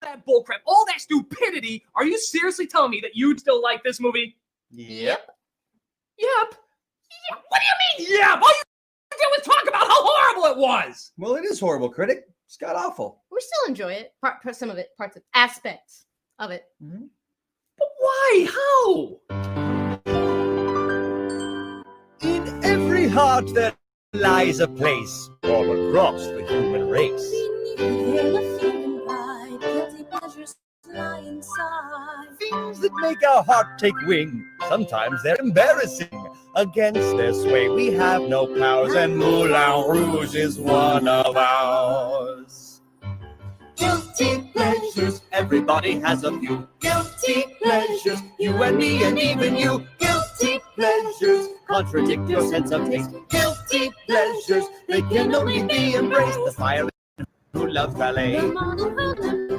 that bullcrap, all that stupidity, are you seriously telling me that you'd still like this movie? Yep. Yep. What do you mean, yep? All you did was talk about how horrible it was. Well, it is horrible, critic. It's god awful. We still enjoy it. Some of it, aspects of it. Mm-hmm. But why? How? In every heart there lies a place all across the human race. Things that make our heart take wing. Sometimes they're embarrassing. Against their sway we have no powers, and Moulin Rouge is one of ours. Guilty pleasures, everybody has a few. Guilty pleasures, you and me and even you. Guilty pleasures, contradict your sense of taste. Guilty pleasures, they can only be embraced. The fire who loves ballet.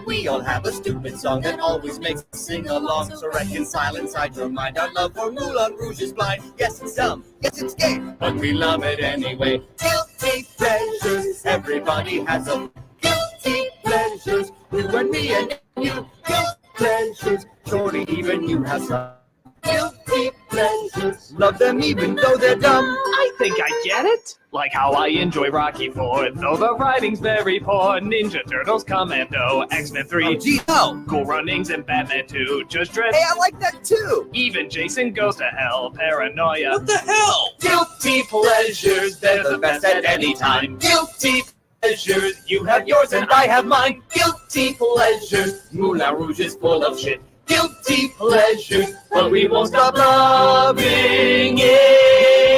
We all have a stupid song that always makes us sing along. So reconcile inside your mind. Our love for Moulin Rouge is blind. Yes, it's dumb. Yes, it's gay. But we love it anyway. Guilty pleasures. Everybody has a guilty pleasures. You and me and you. Guilty pleasures. Shorty, even you have some guilty pleasures. Love them even though they're dumb. I think I get it. Like how I enjoy Rocky IV, though the writing's very poor. Ninja Turtles, Commando, X-Men 3, Oh, gee, no. Cool Runnings, and Batman 2. Just Dredd. Hey, I like that too. Even Jason Goes to Hell, Paranoia. What the hell? Guilty pleasures, they're the best at any time. Guilty pleasures. You have yours and I have mine. Guilty pleasures. Moulin Rouge is full of shit. Guilty pleasures. But we won't stop loving it.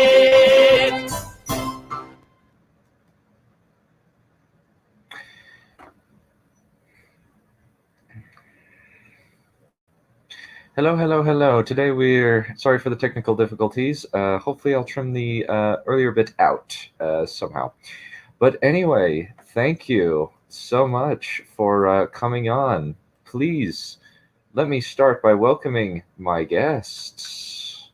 Hello, hello, hello. Today we're sorry for the technical difficulties. Hopefully I'll trim the earlier bit out somehow. But anyway, thank you so much for coming on. Please let me start by welcoming my guests.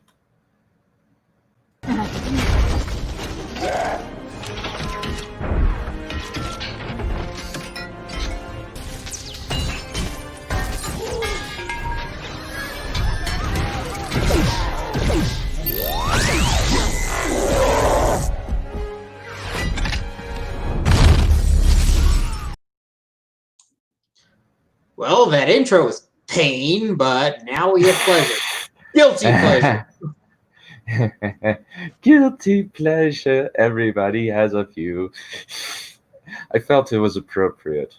Well, that intro was pain, but now we have pleasure. Guilty pleasure. Guilty pleasure. Everybody has a few. I felt it was appropriate.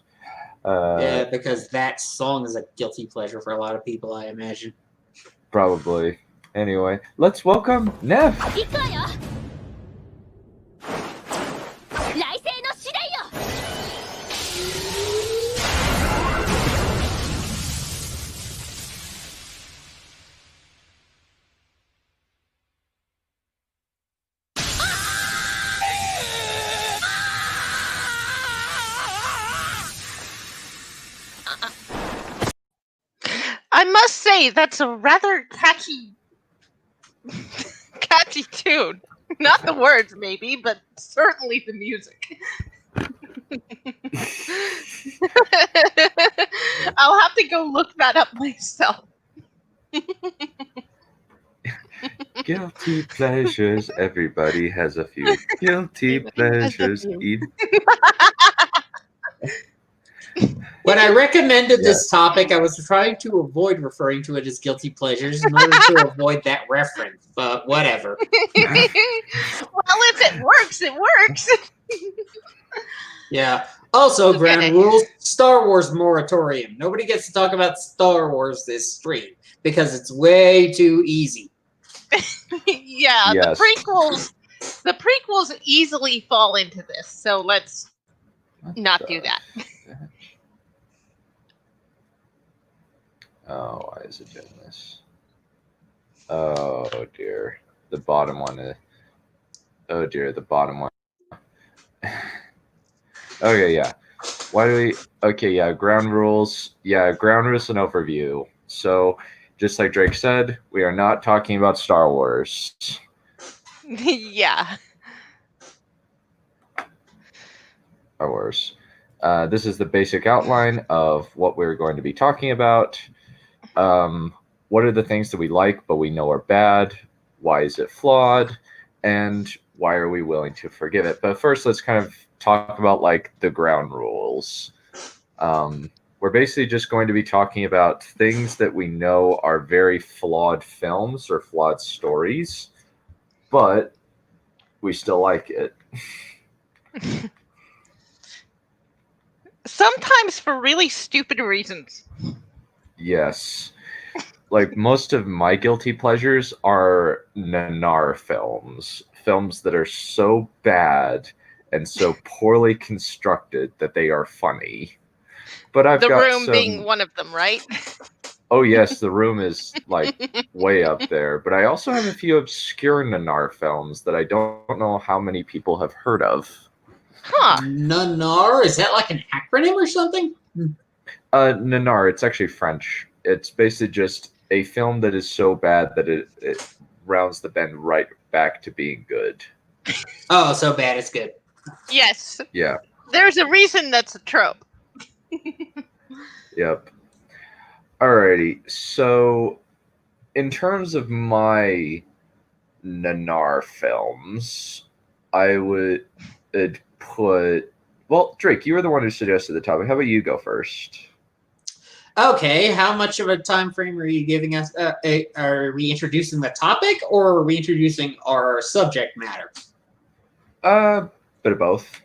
Yeah, because that song is a guilty pleasure for a lot of people, I imagine. Probably. Anyway, let's welcome Neff. I must say, that's a rather catchy tune. Not the words, maybe, but certainly the music. I'll have to go look that up myself. Guilty pleasures. Everybody has a few. Guilty pleasures. When I recommended this topic, I was trying to avoid referring to it as guilty pleasures in order to avoid that reference, but whatever. Well, if it works, it works. Yeah. Also, ground rules, Star Wars moratorium. Nobody gets to talk about Star Wars this stream because it's way too easy. Yeah, Yes. the prequels easily fall into this, so let's not do that. Oh, why is it doing this? Oh dear. The bottom one is... Oh dear, the bottom one. Okay, yeah. Why do we... Okay, yeah, ground rules. Yeah, ground rules and overview. So, just like Drake said, we are not talking about Star Wars. Yeah. Star Wars. This is the basic outline of what we're going to be talking about. What are the things that we like but we know are bad? Why is it flawed? And why are we willing to forgive it? But first, let's kind of talk about like the ground rules. We're basically just going to be talking about things that we know are very flawed films or flawed stories, but we still like it. Sometimes for really stupid reasons. Yes. Like most of my guilty pleasures are nanar films that are so bad and so poorly constructed that they are funny. But I've The got Room some... being one of them, right? Oh yes, The Room is like way up there. But I also have a few obscure nanar films that I don't know how many people have heard of. Huh. Nanar? Is that like an acronym or something? Nanar, it's actually French. It's basically just a film that is so bad that it rounds the bend right back to being good. Oh, so bad it's good. Yes. Yeah. There's a reason that's a trope. Yep. Alrighty. So, in terms of my nanar films, I would put... Well, Drake, you were the one who suggested the topic. How about you go first? Okay, how much of a time frame are you giving us? Are we introducing the topic, or are we introducing our subject matter? Bit of both.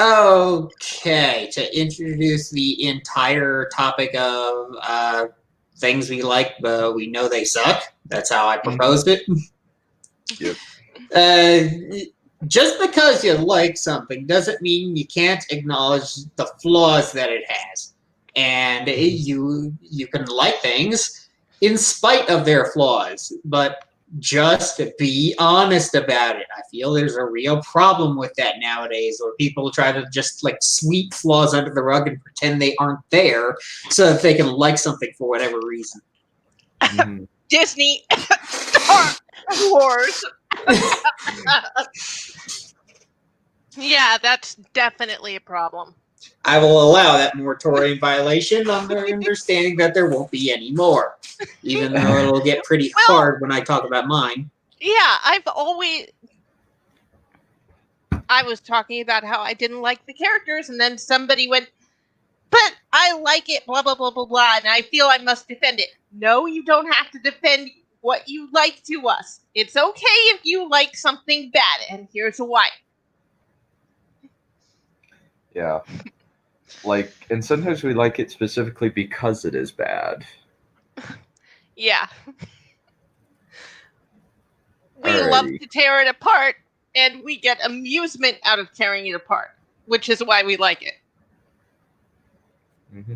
Okay, to introduce the entire topic of things we like, but we know they suck. That's how I proposed it. Yep. Just because you like something doesn't mean you can't acknowledge the flaws that it has. And you can like things in spite of their flaws, but just be honest about it. I feel there's a real problem with that nowadays, where people try to just like sweep flaws under the rug and pretend they aren't there so that they can like something for whatever reason. Disney Star Wars. Yeah, that's definitely a problem. I will allow that moratorium violation on the understanding that there won't be any more, even though it'll get pretty hard when I talk about mine. Yeah, I was talking about how I didn't like the characters, and then somebody went, but I like it, blah, blah, blah, blah, blah, and I feel I must defend it. No, you don't have to defend what you like to us. It's okay if you like something bad, and here's why. Yeah. Like, and sometimes we like it specifically because it is bad. Yeah. We Alrighty. love to tear it apart, and we get amusement out of tearing it apart, which is why we like it. Mm-hmm.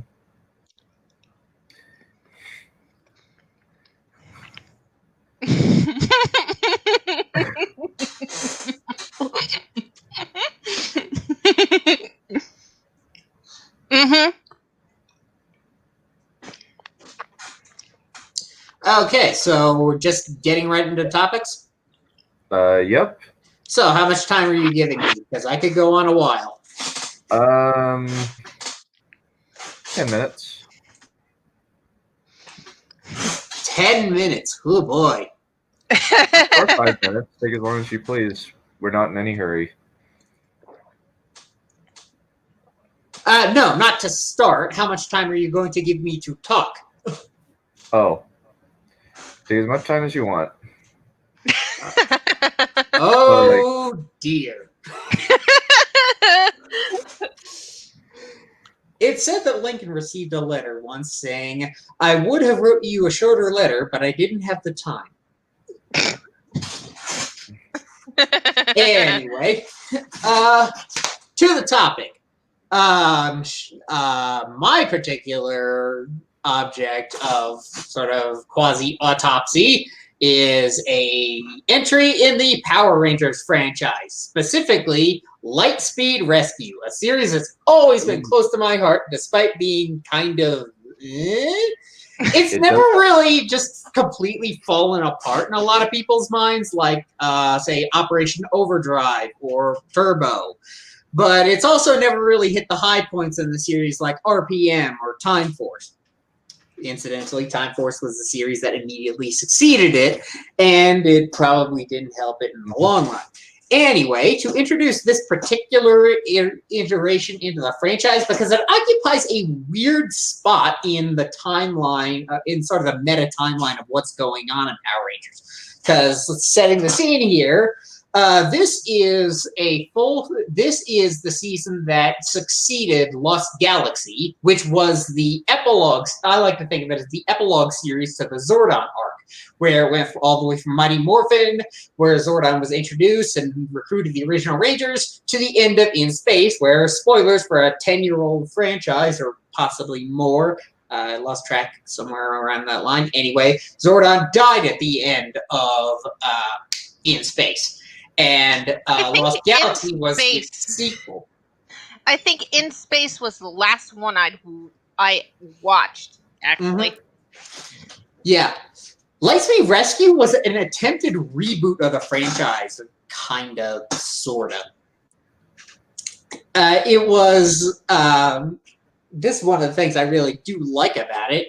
Mm-hmm. Okay, so we're just getting right into topics? Yep. So how much time are you giving me? Because I could go on a while. 10 minutes. 10 minutes. Oh boy. Or 5 minutes. Take as long as you please. We're not in any hurry. No, not to start. How much time are you going to give me to talk? Oh. Take as much time as you want. Oh dear. It said that Lincoln received a letter once saying, I would have wrote you a shorter letter, but I didn't have the time. Anyway, to the topic. My particular object of sort of quasi-autopsy is a entry in the Power Rangers franchise, specifically Lightspeed Rescue, a series that's always been close to my heart, despite being kind of... It's never really just completely fallen apart in a lot of people's minds, like, say, Operation Overdrive or Turbo. but it's also never really hit the high points in the series like RPM or Time Force. Incidentally, Time Force was the series that immediately succeeded it, and it probably didn't help it in the long run. Anyway, to introduce this particular iteration into the franchise, because it occupies a weird spot in the timeline, in sort of the meta timeline of what's going on in Power Rangers. Because setting the scene here, this is the season that succeeded Lost Galaxy, which was the epilogue. I like to think of it as the epilogue series to the Zordon arc, where it went all the way from Mighty Morphin, where Zordon was introduced and recruited the original Rangers, to the end of In Space, where, spoilers for a 10-year-old franchise, or possibly more, I lost track somewhere around that line. Anyway, Zordon died at the end of In Space. And Lost Galaxy was the sequel. I think In Space was the last one I watched, actually. Mm-hmm. Yeah. Lightspeed Rescue was an attempted reboot of the franchise, kind of, sort of. It was... this is one of the things I really do like about it.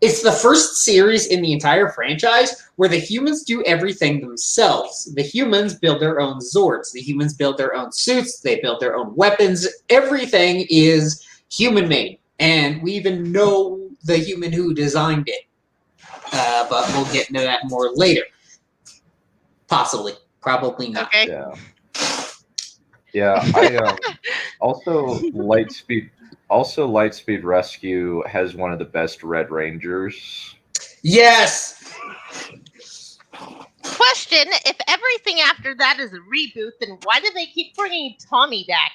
It's the first series in the entire franchise where the humans do everything themselves. The humans build their own Zords. The humans build their own suits. They build their own weapons. Everything is human-made. And we even know the human who designed it. But we'll get into that more later. Possibly. Probably not. Okay. Yeah. I also Lightspeed Rescue has one of the best Red Rangers. Yes! Question, if everything after that is a reboot, then why do they keep bringing Tommy back?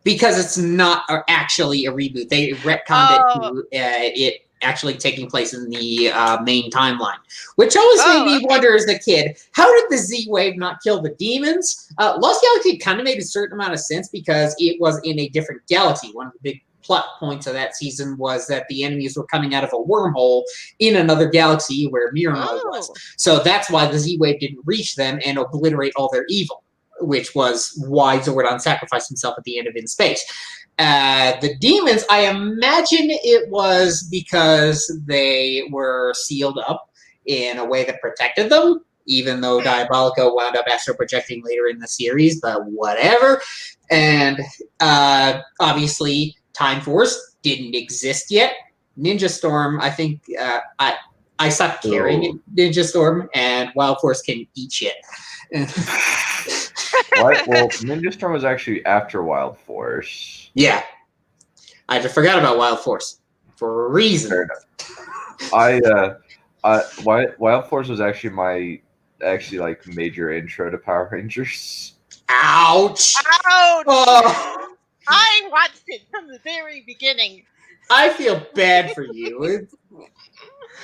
Because it's not actually a reboot. They retconned it to it actually taking place in the main timeline. Which always made me wonder as a kid, how did the Z-Wave not kill the demons? Lost Galaxy kind of made a certain amount of sense because it was in a different galaxy. One of the big plot points of that season was that the enemies were coming out of a wormhole in another galaxy where Miramar was. So that's why the Z-Wave didn't reach them and obliterate all their evil, which was why Zordon sacrificed himself at the end of In Space. The demons, I imagine it was because they were sealed up in a way that protected them, even though Diabolico wound up astral projecting later in the series, but whatever. And obviously, Time Force didn't exist yet. Ninja Storm, I think I stopped carrying Ninja Storm, and Wild Force can eat shit. What? Well, Ninja Storm was actually after Wild Force. Yeah. I just forgot about Wild Force for a reason. Wild Force was actually my major intro to Power Rangers. Ouch! Ouch! Oh, I watched it from the very beginning. I feel bad for you.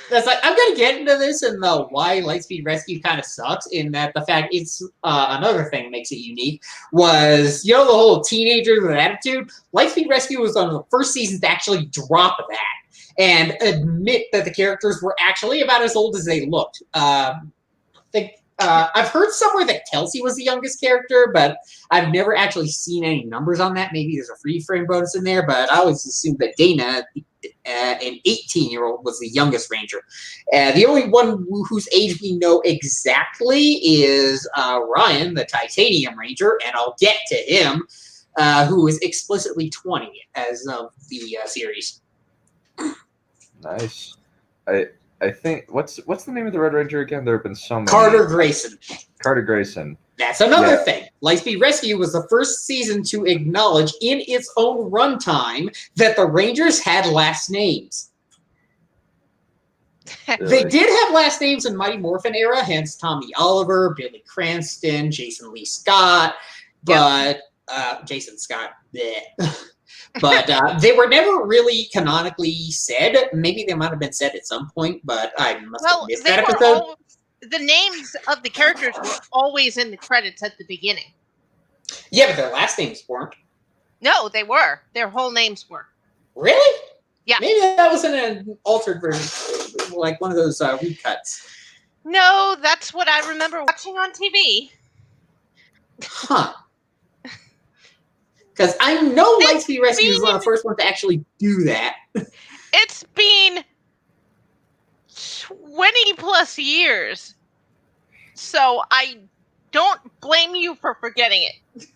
That's like, I'm going to get into this and the why Lightspeed Rescue kind of sucks, in that the fact it's another thing that makes it unique was, the whole teenagers with attitude. Lightspeed Rescue was one of the first seasons to actually drop that and admit that the characters were actually about as old as they looked. I've heard somewhere that Kelsey was the youngest character, but I've never actually seen any numbers on that. Maybe there's a free frame bonus in there, but I always assumed that Dana, an 18-year-old, was the youngest Ranger. The only one whose age we know exactly is Ryan, the Titanium Ranger, and I'll get to him, who is explicitly 20 as of the series. Nice. I think what's the name of the Red Ranger again? There have been so many. Carter Grayson. Carter Grayson. That's another thing. Lightspeed Rescue was the first season to acknowledge in its own runtime that the Rangers had last names. They did have last names in Mighty Morphin era, hence Tommy Oliver, Billy Cranston, Jason Lee Scott, but Jason Scott, bleh. But they were never really canonically said. Maybe they might have been said at some point, but I must have missed that episode. The names of the characters were always in the credits at the beginning. Yeah, but their last names weren't. No, they were. Their whole names were. Really? Yeah. Maybe that was in an altered version, like one of those recuts. No, that's what I remember watching on TV. Huh. Because I know It's Lightspeed Rescue is one of been- the first ones to actually do that. It's been 20 plus years. So I don't blame you for forgetting it.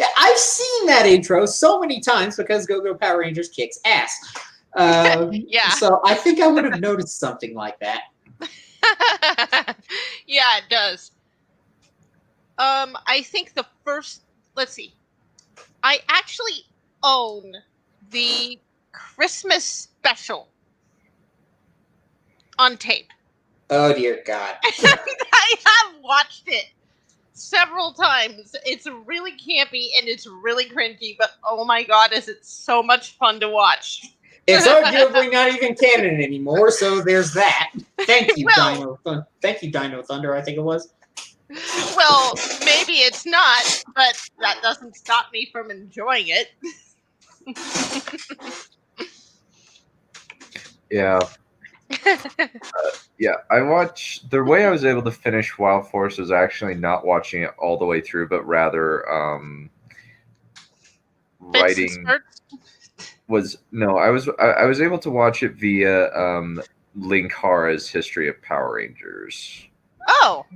Yeah, I've seen that intro so many times because Go-Go Power Rangers kicks ass. Yeah. So I think I would have noticed something like that. Yeah, it does. I think the first. Let's see. I actually own the Christmas special on tape. Oh dear God. I have watched it several times. It's really campy and it's really cringy, but oh my God, is it so much fun to watch? It's arguably not even canon anymore, so there's that. Thank you, Well- Thank you, Dino Thunder, I think it was. Well, maybe it's not, but that doesn't stop me from enjoying it. Yeah. Yeah, I watched. The way I was able to finish Wild Force was actually not watching it all the way through, but rather Bits and writing spurts. was no. I was able to watch it via Link Hara's History of Power Rangers. Oh,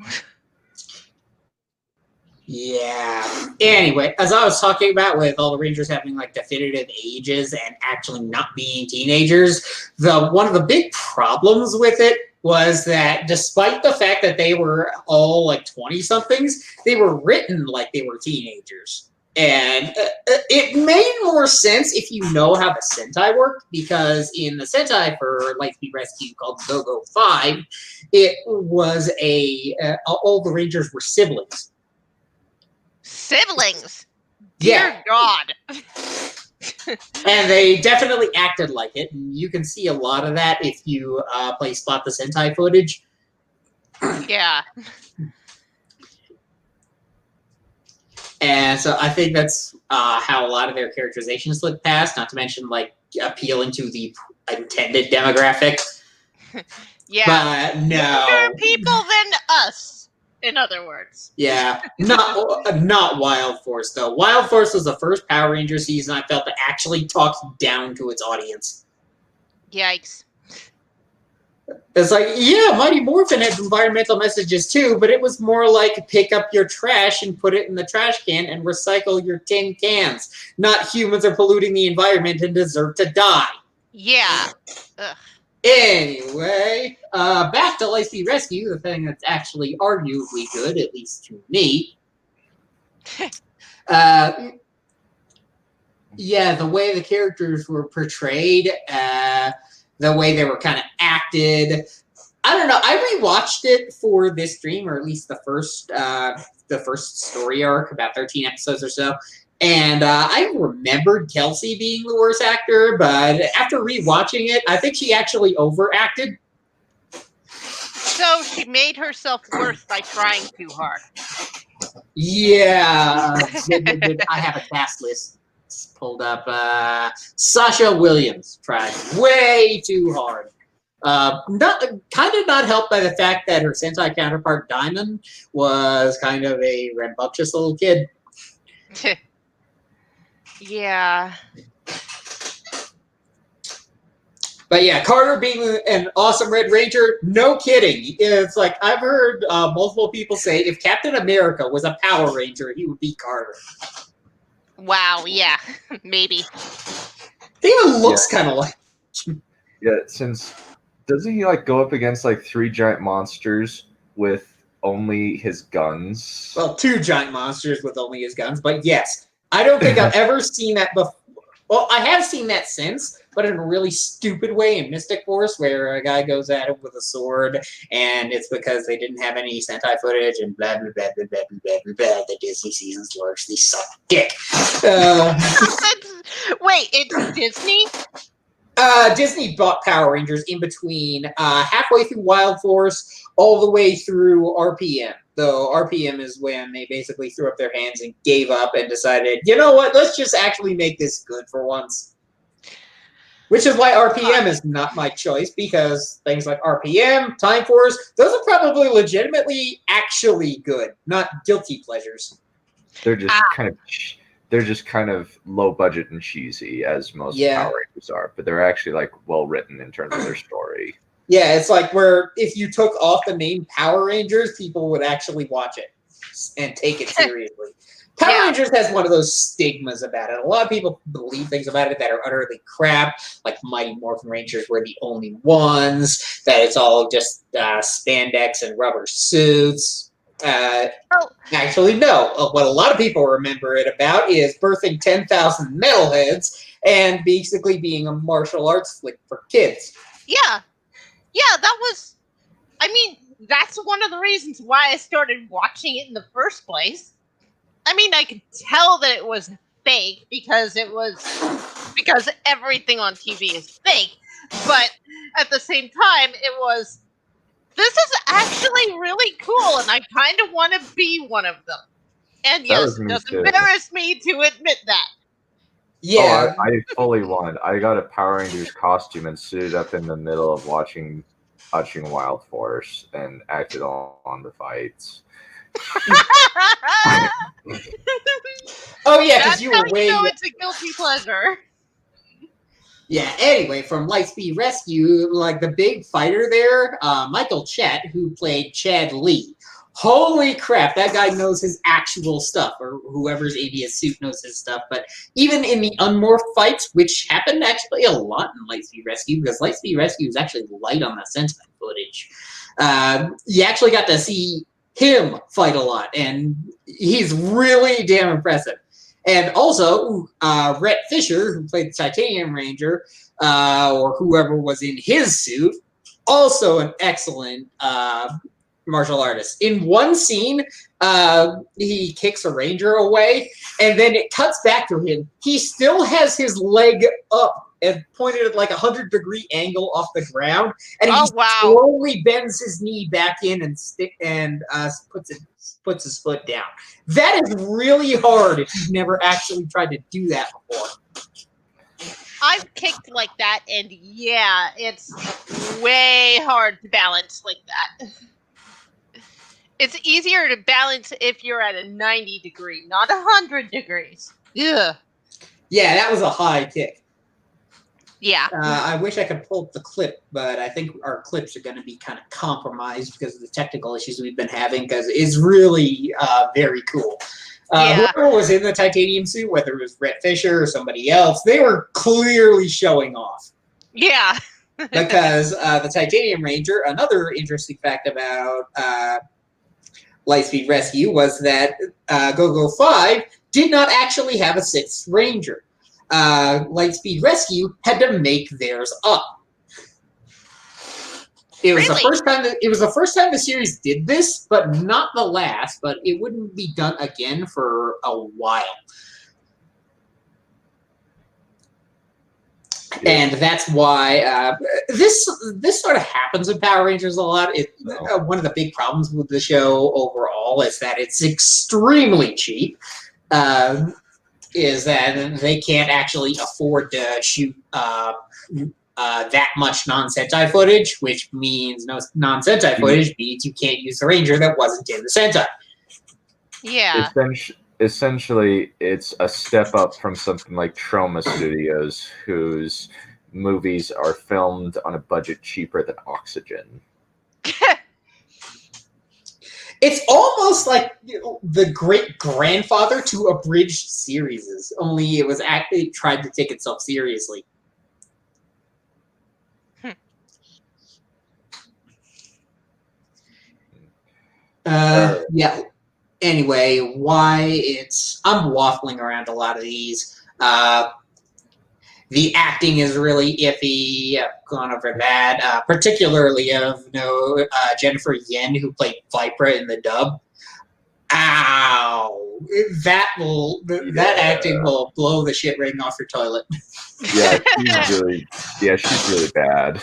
Yeah. Anyway, as I was talking about with all the Rangers having like definitive ages and actually not being teenagers, one of the big problems with it was that despite the fact that they were all like 20-somethings, they were written like they were teenagers. And it made more sense if you know how the Sentai worked, because in the Sentai for Lightspeed Rescue called Go-Go 5, it was all the Rangers were siblings. siblings. Yeah. Dear God. And they definitely acted like it. And you can see a lot of that if you play Spot the Sentai footage. Yeah. And so I think that's how a lot of their characterizations look past, not to mention like appealing to the intended demographic. Yeah. But no. Younger people than us, in other words. Yeah. Not Wild Force, though. Wild Force was the first Power Ranger season I felt that actually talked down to its audience. Yikes. It's like, yeah, Mighty Morphin had environmental messages too, but it was more like pick up your trash and put it in the trash can and recycle your tin cans. Not humans are polluting the environment and deserve to die. Yeah. Ugh. Anyway, back to Lightspeed Rescue, the thing that's actually arguably good, at least to me. Yeah, the way the characters were portrayed, the way they were kind of acted. I don't know. I rewatched it for this stream, or at least the first story arc, about 13 episodes or so. And I remembered Kelsey being the worst actor, but after rewatching it, I think she actually overacted. So she made herself worse by trying too hard. Yeah. I have a cast list pulled up. Sasha Williams tried way too hard. Not helped by the fact that her Sentai counterpart Diamond was kind of a rambunctious little kid. Yeah. But yeah, Carter being an awesome Red Ranger, no kidding. It's like I've heard multiple people say if Captain America was a Power Ranger, he would be Carter. Wow, yeah. Maybe. He even looks kind of like. Yeah, since doesn't he like go up against like 3 giant monsters with only his guns? Well, 2 giant monsters with only his guns, but yes. I don't think I've ever seen that before. Well, I have seen that since, but in a really stupid way in Mystic Force, where a guy goes at him with a sword, and it's because they didn't have any Sentai footage, and blah, blah, blah, blah, blah, blah, blah, blah. The Disney seasons largely suck dick. Wait, it's Disney? Disney bought Power Rangers in between halfway through Wild Force, all the way through RPM. Though RPM is when they basically threw up their hands and gave up and decided, you know what, let's just actually make this good for once. Which is why RPM is not my choice, because things like RPM, Time Force, those are probably legitimately actually good, not guilty pleasures. They're just they're just kind of low budget and cheesy, as most Yeah. Power Rangers are, but they're actually like well written in terms of their story. Yeah, it's like where if you took off the name Power Rangers, people would actually watch it and take it seriously. Power Yeah. Rangers has one of those stigmas about it. A lot of people believe things about it that are utterly crap, like Mighty Morphin Rangers were the only ones, that it's all just spandex and rubber suits. Actually, no. What a lot of people remember it about is birthing 10,000 metalheads and basically being a martial arts flick for kids. Yeah. Yeah, that was. I mean, that's one of the reasons why I started watching it in the first place. I mean, I could tell that it was fake because everything on TV is fake. But at the same time, it was. This is actually really cool, and I kind of want to be one of them. And That yes, was it me does too. embarrass me to admit that. Yeah. Oh, I fully won. I got a Power Rangers costume and suited up in the middle of watching Wild Force and acted on the fights. Oh, yeah, because That's you how were way. you know it's a guilty pleasure. Yeah, anyway, from Lightspeed Rescue, like the big fighter there, Michael Chet, who played Chad Lee. Holy crap, that guy knows his actual stuff, or whoever's ABS suit knows his stuff. But even in the unmorphed fights, which happened actually a lot in Lightspeed Rescue, because Lightspeed Rescue is actually light on the sentiment footage, you actually got to see him fight a lot, and he's really damn impressive. And also, Rhett Fisher, who played the Titanium Ranger, or whoever was in his suit, also an excellent martial artist. In one scene, he kicks a ranger away, and then it cuts back to him. He still has his leg up and pointed at like 100-degree angle off the ground, and he slowly bends his knee back in and puts his foot down. That is really hard if you've never actually tried to do that before. I've kicked like that, and yeah, it's way hard to balance like that. It's easier to balance if you're at a 90 degree, not 100 degrees. Yeah. Yeah, that was a high kick. Yeah. I wish I could pull up the clip, but I think our clips are going to be kind of compromised because of the technical issues we've been having, because it's really very cool. Whoever was in the titanium suit, whether it was Rhett Fisher or somebody else, they were clearly showing off. Yeah. Because the Titanium Ranger, another interesting fact about Lightspeed Rescue was that Go-Go 5 did not actually have a 6th Ranger. Lightspeed Rescue had to make theirs up. It was the first time the series did this, but not the last. But it wouldn't be done again for a while, and that's why this sort of happens in Power Rangers a lot. One of the big problems with the show overall is that it's extremely cheap. Is that they can't actually afford to shoot that much non-Sentai footage, which means no non-Sentai footage means you can't use the Ranger that wasn't in the Sentai. Yeah. Essentially, it's a step up from something like Troma Studios, whose movies are filmed on a budget cheaper than Oxygen. It's almost like the great-grandfather to abridged series, only it was actually tried to take itself seriously. Yeah. Anyway, I'm waffling around a lot of these. The acting is really iffy. I've gone over that. Particularly of Jennifer Yen, who played Vipra in the dub. Ow! That acting will blow the shit ring off your toilet. Yeah, she's really bad.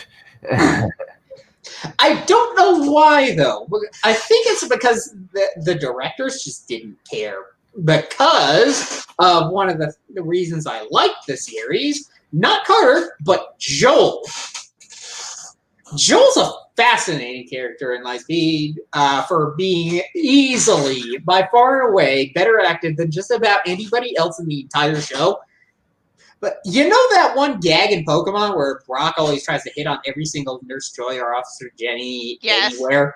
I don't know why, though. I think it's because the directors just didn't care. Because of one of the reasons I liked the series, not Carter, but Joel. Joel's a fascinating character in Lightspeed for being easily, by far and away, better acted than just about anybody else in the entire show. But you know that one gag in Pokemon where Brock always tries to hit on every single Nurse Joy or Officer Jenny anywhere?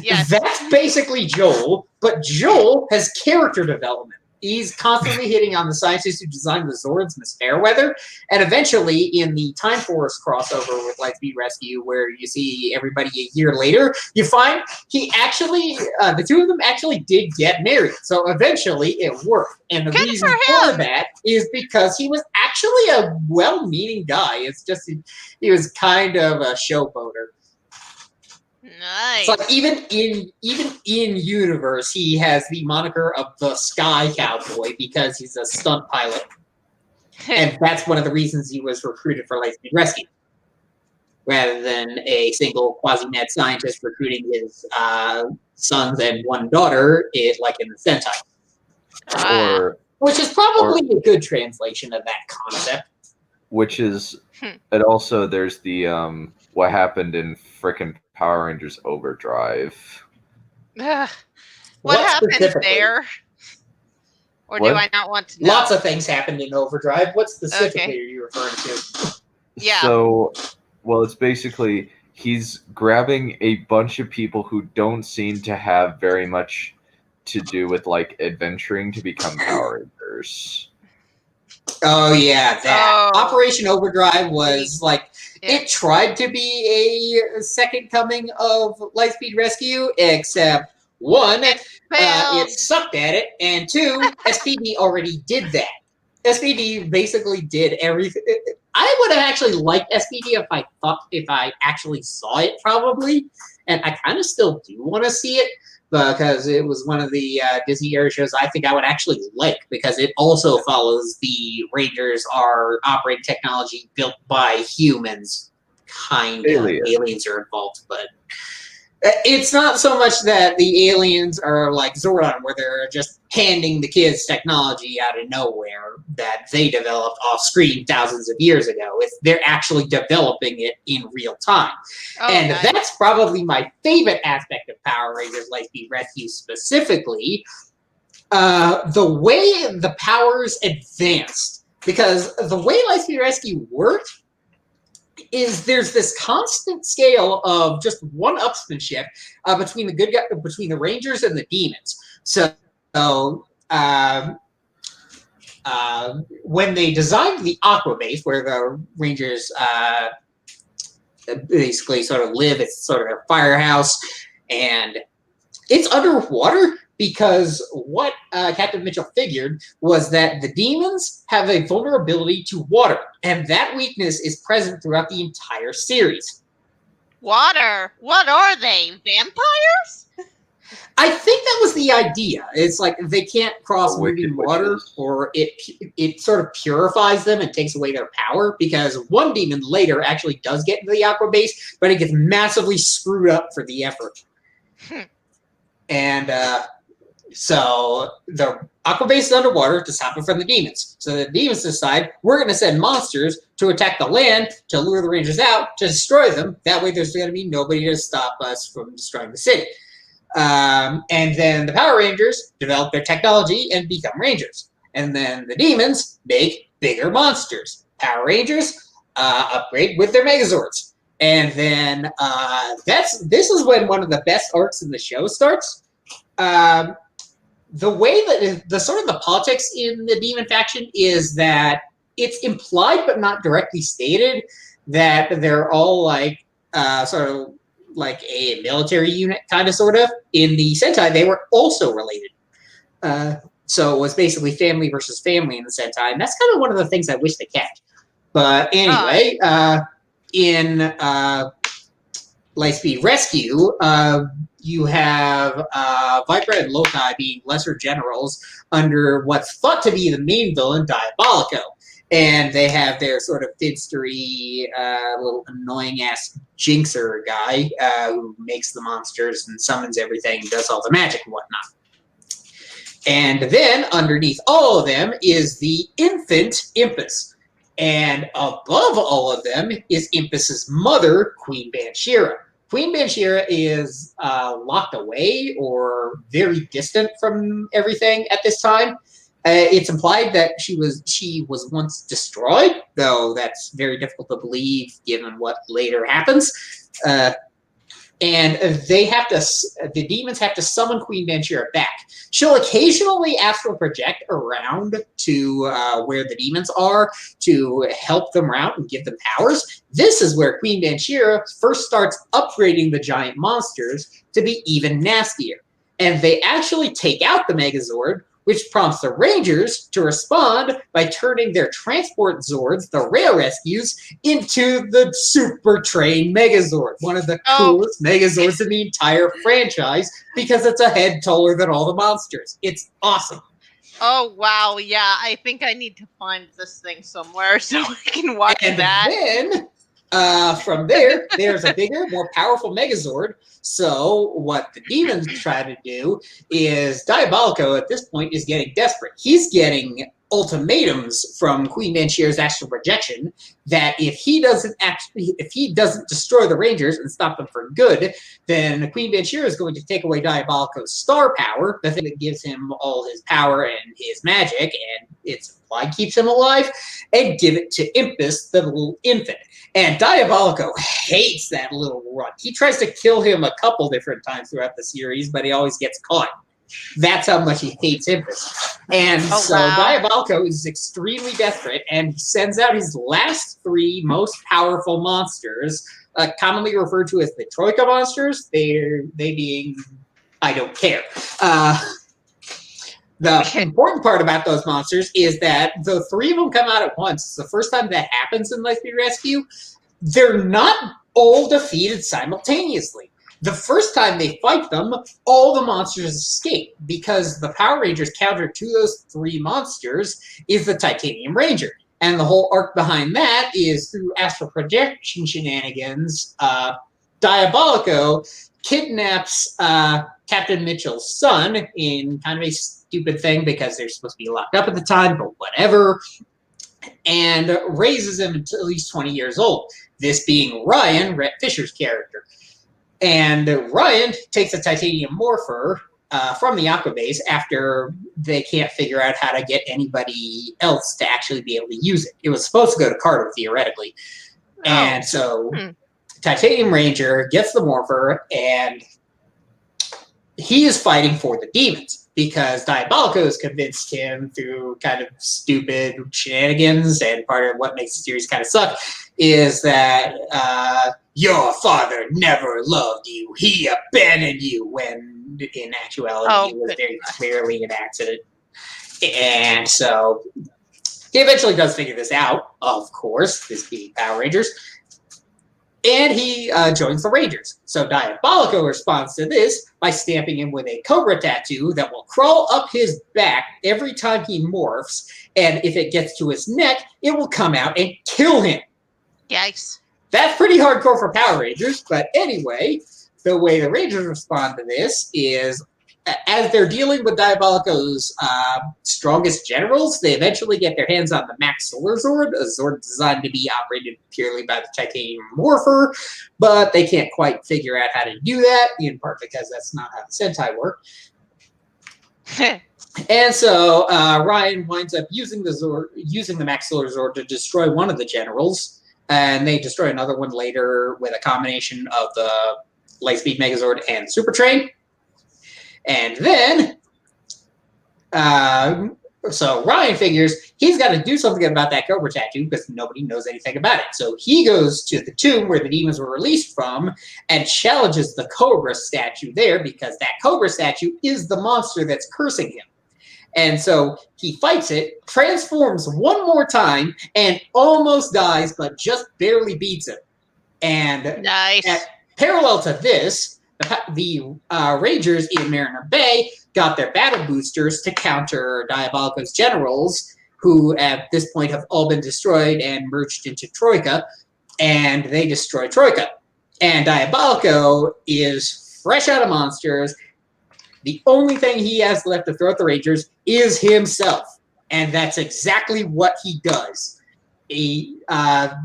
Yes. That's basically Joel, but Joel has character development. He's constantly hitting on the scientists who designed the Zords and the Fairweather, and eventually in the Time Force crossover with Lightspeed Rescue, where you see everybody a year later, you find he actually, the two of them actually did get married. So eventually it worked, and the Good reason for for him. that is because he was actually a well-meaning guy. It's just he was kind of a showboater. Nice. It's like even in universe, he has the moniker of the Sky Cowboy because he's a stunt pilot, and that's one of the reasons he was recruited for Lightspeed Rescue, rather than a single quasi-mad scientist recruiting his sons and one daughter, like in the Sentai, Or which is probably a good translation of that concept. which is, and also there's the what happened in frickin' Power Rangers Overdrive. What What happened specifically? there? Or What? do I not want to know? Lots of things happened in Overdrive. What specifically Okay. are you referring to? Yeah. So, well, it's basically he's grabbing a bunch of people who don't seem to have very much to do with like adventuring to become Power Rangers. Oh yeah, that Oh. Operation Overdrive was like Yeah. it tried to be a second coming of Lightspeed Rescue, except one, Failed. it sucked at it, and two, SPD already did that. SPD basically did everything. I would have actually liked SPD if I actually saw it, probably, and I kind of still do want to see it because it was one of the Disney era shows I think I would actually like because it also follows the Rangers are operating technology built by humans. Kind of aliens are involved, but it's not so much that the aliens are like Zordon, where they're just handing the kids technology out of nowhere that they developed off screen thousands of years ago. They're actually developing it in real time. Oh, And nice. that's probably my favorite aspect of Power Rangers Lightspeed Rescue specifically. The way the powers advanced. Because the way Lightspeed Rescue worked is there's this constant scale of just one-upsmanship between the good guy, between the Rangers and the demons. So when they designed the Aqua Base, where the Rangers basically sort of live, it's sort of a firehouse, and it's underwater because what Captain Mitchell figured was that the demons have a vulnerability to water, and that weakness is present throughout the entire series. Water. What are they? Vampires? I think that was the idea. It's like they can't cross moving water, or it sort of purifies them and takes away their power, because one demon later actually does get into the Aqua Base, but it gets massively screwed up for the effort. And so the Aqua Base is underwater to stop it from the demons. So the demons decide, we're going to send monsters to attack the land, to lure the Rangers out, to destroy them. That way there's going to be nobody to stop us from destroying the city. And then the Power Rangers develop their technology and become Rangers. And then the demons make bigger monsters. Power Rangers upgrade with their Megazords. And then this is when one of the best arcs in the show starts. The way that the sort of the politics in the demon faction is that it's implied but not directly stated that they're all like sort of like a military unit, kind of sort of. In the Sentai, they were also related. So it was basically family versus family in the Sentai, and that's kind of one of the things I wish they kept. But anyway, in Lightspeed Rescue, you have Viper and Lokai being lesser generals under what's thought to be the main villain, Diabolico. And they have their sort of fidstery, little annoying-ass jinxer guy who makes the monsters and summons everything and does all the magic and whatnot. And then, underneath all of them, is the infant Impus. And above all of them is Impus's mother, Queen Banshira. Queen Banshira is locked away or very distant from everything at this time. It's implied that she was once destroyed, though that's very difficult to believe given what later happens. And the demons have to summon Queen Banshira back. She'll occasionally astral project around to where the demons are to help them out and give them powers. This is where Queen Banshira first starts upgrading the giant monsters to be even nastier. And they actually take out the Megazord, which prompts the Rangers to respond by turning their transport Zords, the rail rescues, into the Super Train Megazord, one of the coolest Megazords in the entire franchise, because it's a head taller than all the monsters. It's awesome. Oh, wow. Yeah, I think I need to find this thing somewhere so I can watch that. And then, from there, there's a bigger, more powerful Megazord. So what the demons try to do is Diabolico at this point is getting desperate. He's getting ultimatums from Queen Banshira's astral projection that if he doesn't destroy the Rangers and stop them for good, then Queen Banshira is going to take away Diabolico's star power, the thing that gives him all his power and his magic, and it's implied keeps him alive, and give it to Tempest, the little infant. And Diabolico hates that little runt. He tries to kill him a couple different times throughout the series, but he always gets caught. That's how much he hates Tempest. And Diabolico is extremely desperate, and he sends out his last 3 most powerful monsters, commonly referred to as the Troika monsters. They being, I don't care. The important part about those monsters is that the 3 of them come out at once. It's the first time that happens in Lightspeed Rescue. They're not all defeated simultaneously. The first time they fight them, all the monsters escape because the Power Rangers counter to those 3 monsters is the Titanium Ranger. And the whole arc behind that is through astral projection shenanigans, Diabolico kidnaps Captain Mitchell's son in kind of a stupid thing because they're supposed to be locked up at the time, but whatever, and raises him until he's 20 years old, this being Ryan, Rhett Fisher's character. And Ryan takes a titanium morpher from the Aqua Base after they can't figure out how to get anybody else to actually be able to use it. It was supposed to go to Carter, theoretically. And so Titanium Ranger gets the morpher, and he is fighting for the demons because Diabolico has convinced him through kind of stupid shenanigans, and part of what makes the series kind of suck is that your father never loved you. He abandoned you, when in actuality it was very clearly an accident. And so he eventually does figure this out, of course, this being Power Rangers. And he joins the Rangers. So Diabolico responds to this by stamping him with a cobra tattoo that will crawl up his back every time he morphs. And if it gets to his neck, it will come out and kill him. Yikes. That's pretty hardcore for Power Rangers. But anyway, the way the Rangers respond to this is, as they're dealing with Diabolico's strongest generals, they eventually get their hands on the Max Solar Zord, a Zord designed to be operated purely by the Titanium Morpher, but they can't quite figure out how to do that, in part because that's not how the Sentai work. And so Ryan winds up using the Max Solar Zord to destroy one of the generals, and they destroy another one later with a combination of the Lightspeed Megazord and Super Train. And then, so Ryan figures he's got to do something about that Cobra tattoo because nobody knows anything about it. So he goes to the tomb where the demons were released from and challenges the Cobra statue there because that Cobra statue is the monster that's cursing him. And so he fights it, transforms one more time, and almost dies, but just barely beats him. And parallel to this, the Rangers in Mariner Bay got their battle boosters to counter Diabolico's generals, who at this point have all been destroyed and merged into Troika, and they destroy Troika. And Diabolico is fresh out of monsters. The only thing he has left to throw at the Rangers is himself, and that's exactly what he does. the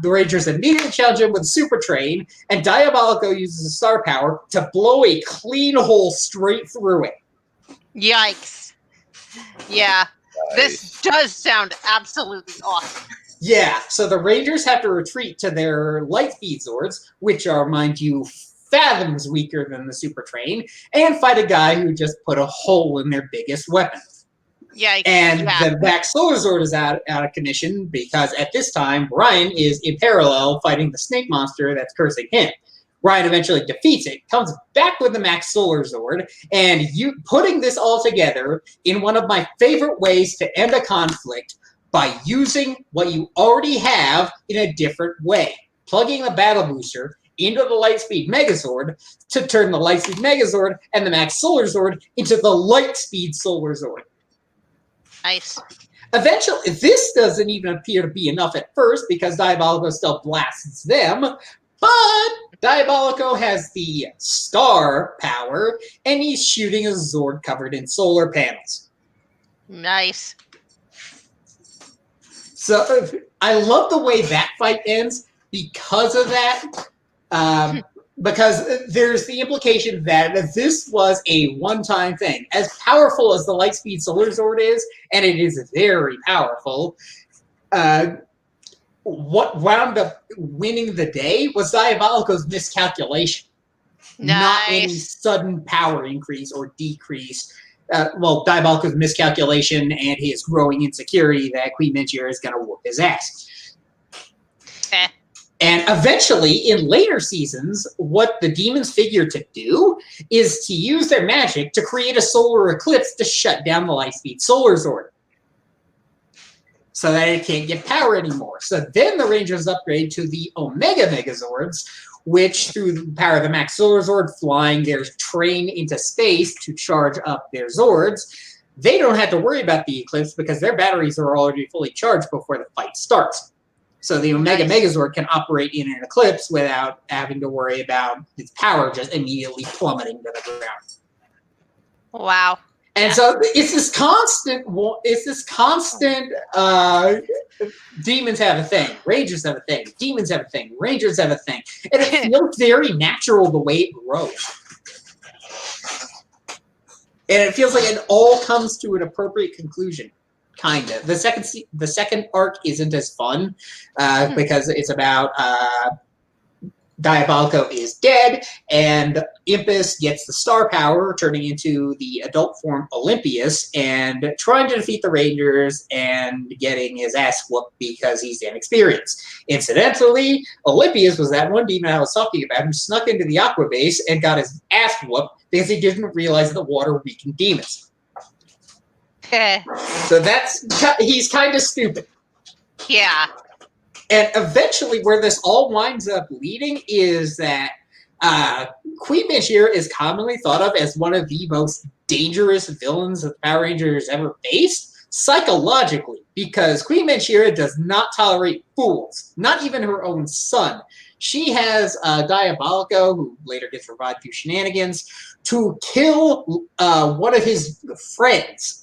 Rangers immediately challenge him with Super Train, and Diabolico uses a star power to blow a clean hole straight through it. Yikes. Yeah. This does sound absolutely awesome. Yeah, so the Rangers have to retreat to their Lightspeed Zords, which are, mind you, fathoms weaker than the Super Train, and fight a guy who just put a hole in their biggest weapon. Yikes. And yeah. the Max Solar Zord is out of commission because at this time, Ryan is in parallel fighting the snake monster that's cursing him. Ryan eventually defeats it, comes back with the Max Solar Zord, and you putting this all together in one of my favorite ways to end a conflict by using what you already have in a different way. Plugging the Battle Booster into the Lightspeed Megazord to turn the Lightspeed Megazord and the Max Solar Zord into the Lightspeed Solar Zord. Nice. Eventually, this doesn't even appear to be enough at first because Diabolico still blasts them, but Diabolico has the star power, and he's shooting a Zord covered in solar panels. Nice. So I love the way that fight ends because of that. Because there's the implication that this was a one-time thing. As powerful as the Lightspeed Solar Zord is, and it is very powerful, what wound up winning the day was Diabolico's miscalculation. Nice. Not any sudden power increase or decrease. Diabolico's miscalculation and his growing insecurity that Queen Menchir is going to whoop his ass. And eventually, in later seasons, what the demons figure to do is to use their magic to create a solar eclipse to shut down the Lightspeed Solar Zord, so that it can't get power anymore. So then the Rangers upgrade to the Omega Megazords, which, through the power of the Max Solar Zord flying their train into space to charge up their Zords, they don't have to worry about the eclipse because their batteries are already fully charged before the fight starts. So the Omega Megazord can operate in an eclipse without having to worry about its power just immediately plummeting to the ground. Wow. And so it's this constant, demons have a thing, Rangers have a thing, demons have a thing, Rangers have a thing. And it feels very natural the way it grows. And it feels like it all comes to an appropriate conclusion. Kind of. The second arc isn't as fun because it's about Diabolico is dead, and Impus gets the star power, turning into the adult form Olympius, and trying to defeat the Rangers and getting his ass whooped because he's inexperienced. Incidentally, Olympius was that one demon I was talking about who snuck into the Aqua base and got his ass whooped because he didn't realize that water weakened demons. So he's kind of stupid. Yeah. And eventually where this all winds up leading is that Queen Menchir is commonly thought of as one of the most dangerous villains that the Power Rangers ever faced, psychologically, because Queen Menchir does not tolerate fools, not even her own son. She has Diabolico, who later gets revived through shenanigans, to kill one of his friends.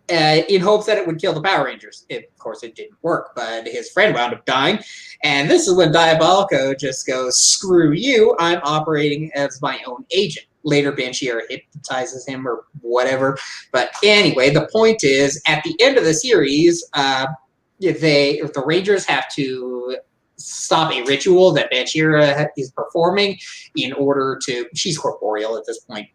In hopes that it would kill the Power Rangers. Of course, it didn't work, but his friend wound up dying. And this is when Diabolico just goes, screw you, I'm operating as my own agent. Later, Banshee hypnotizes him or whatever. But anyway, the point is, at the end of the series, the Rangers have to stop a ritual that Banshee is performing in order to... She's corporeal at this point.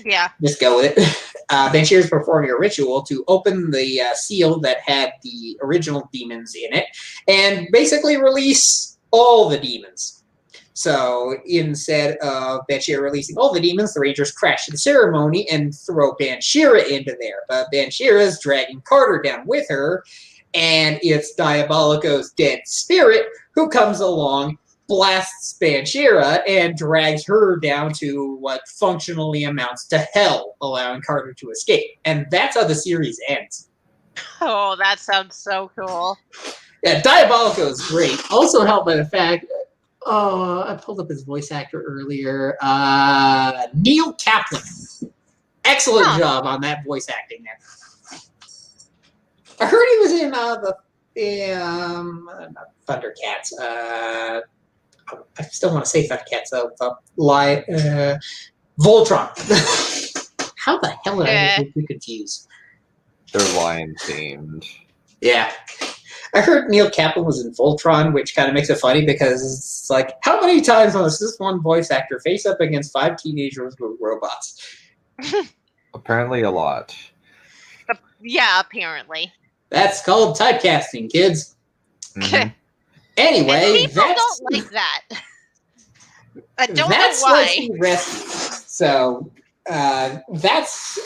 Yeah. Just go with it. Banshee is performing a ritual to open the seal that had the original demons in it and basically release all the demons. So instead of Banshee releasing all the demons, the Rangers crash the ceremony and throw Banshee into there. But Banshee is dragging Carter down with her, and it's Diabolico's dead spirit who comes along, blasts Banshee and drags her down to what functionally amounts to hell, allowing Carter to escape. And that's how the series ends. Oh, that sounds so cool. Yeah, Diabolico is great. Also helped by the fact, I pulled up his voice actor earlier, Neil Kaplan. Excellent job on that voice acting there. I heard he was in the not Thundercats. I still want to say Thundercats though. Voltron. How the hell did I get you confused? They're lion themed. Yeah. I heard Neil Kaplan was in Voltron, which kind of makes it funny because it's like, how many times must this one voice actor face up against 5 teenagers with robots? Apparently a lot. Yeah, apparently. That's called typecasting, kids. Mhm. Anyway, And people don't like that. I don't know that's why. Leslie Rescue. So that's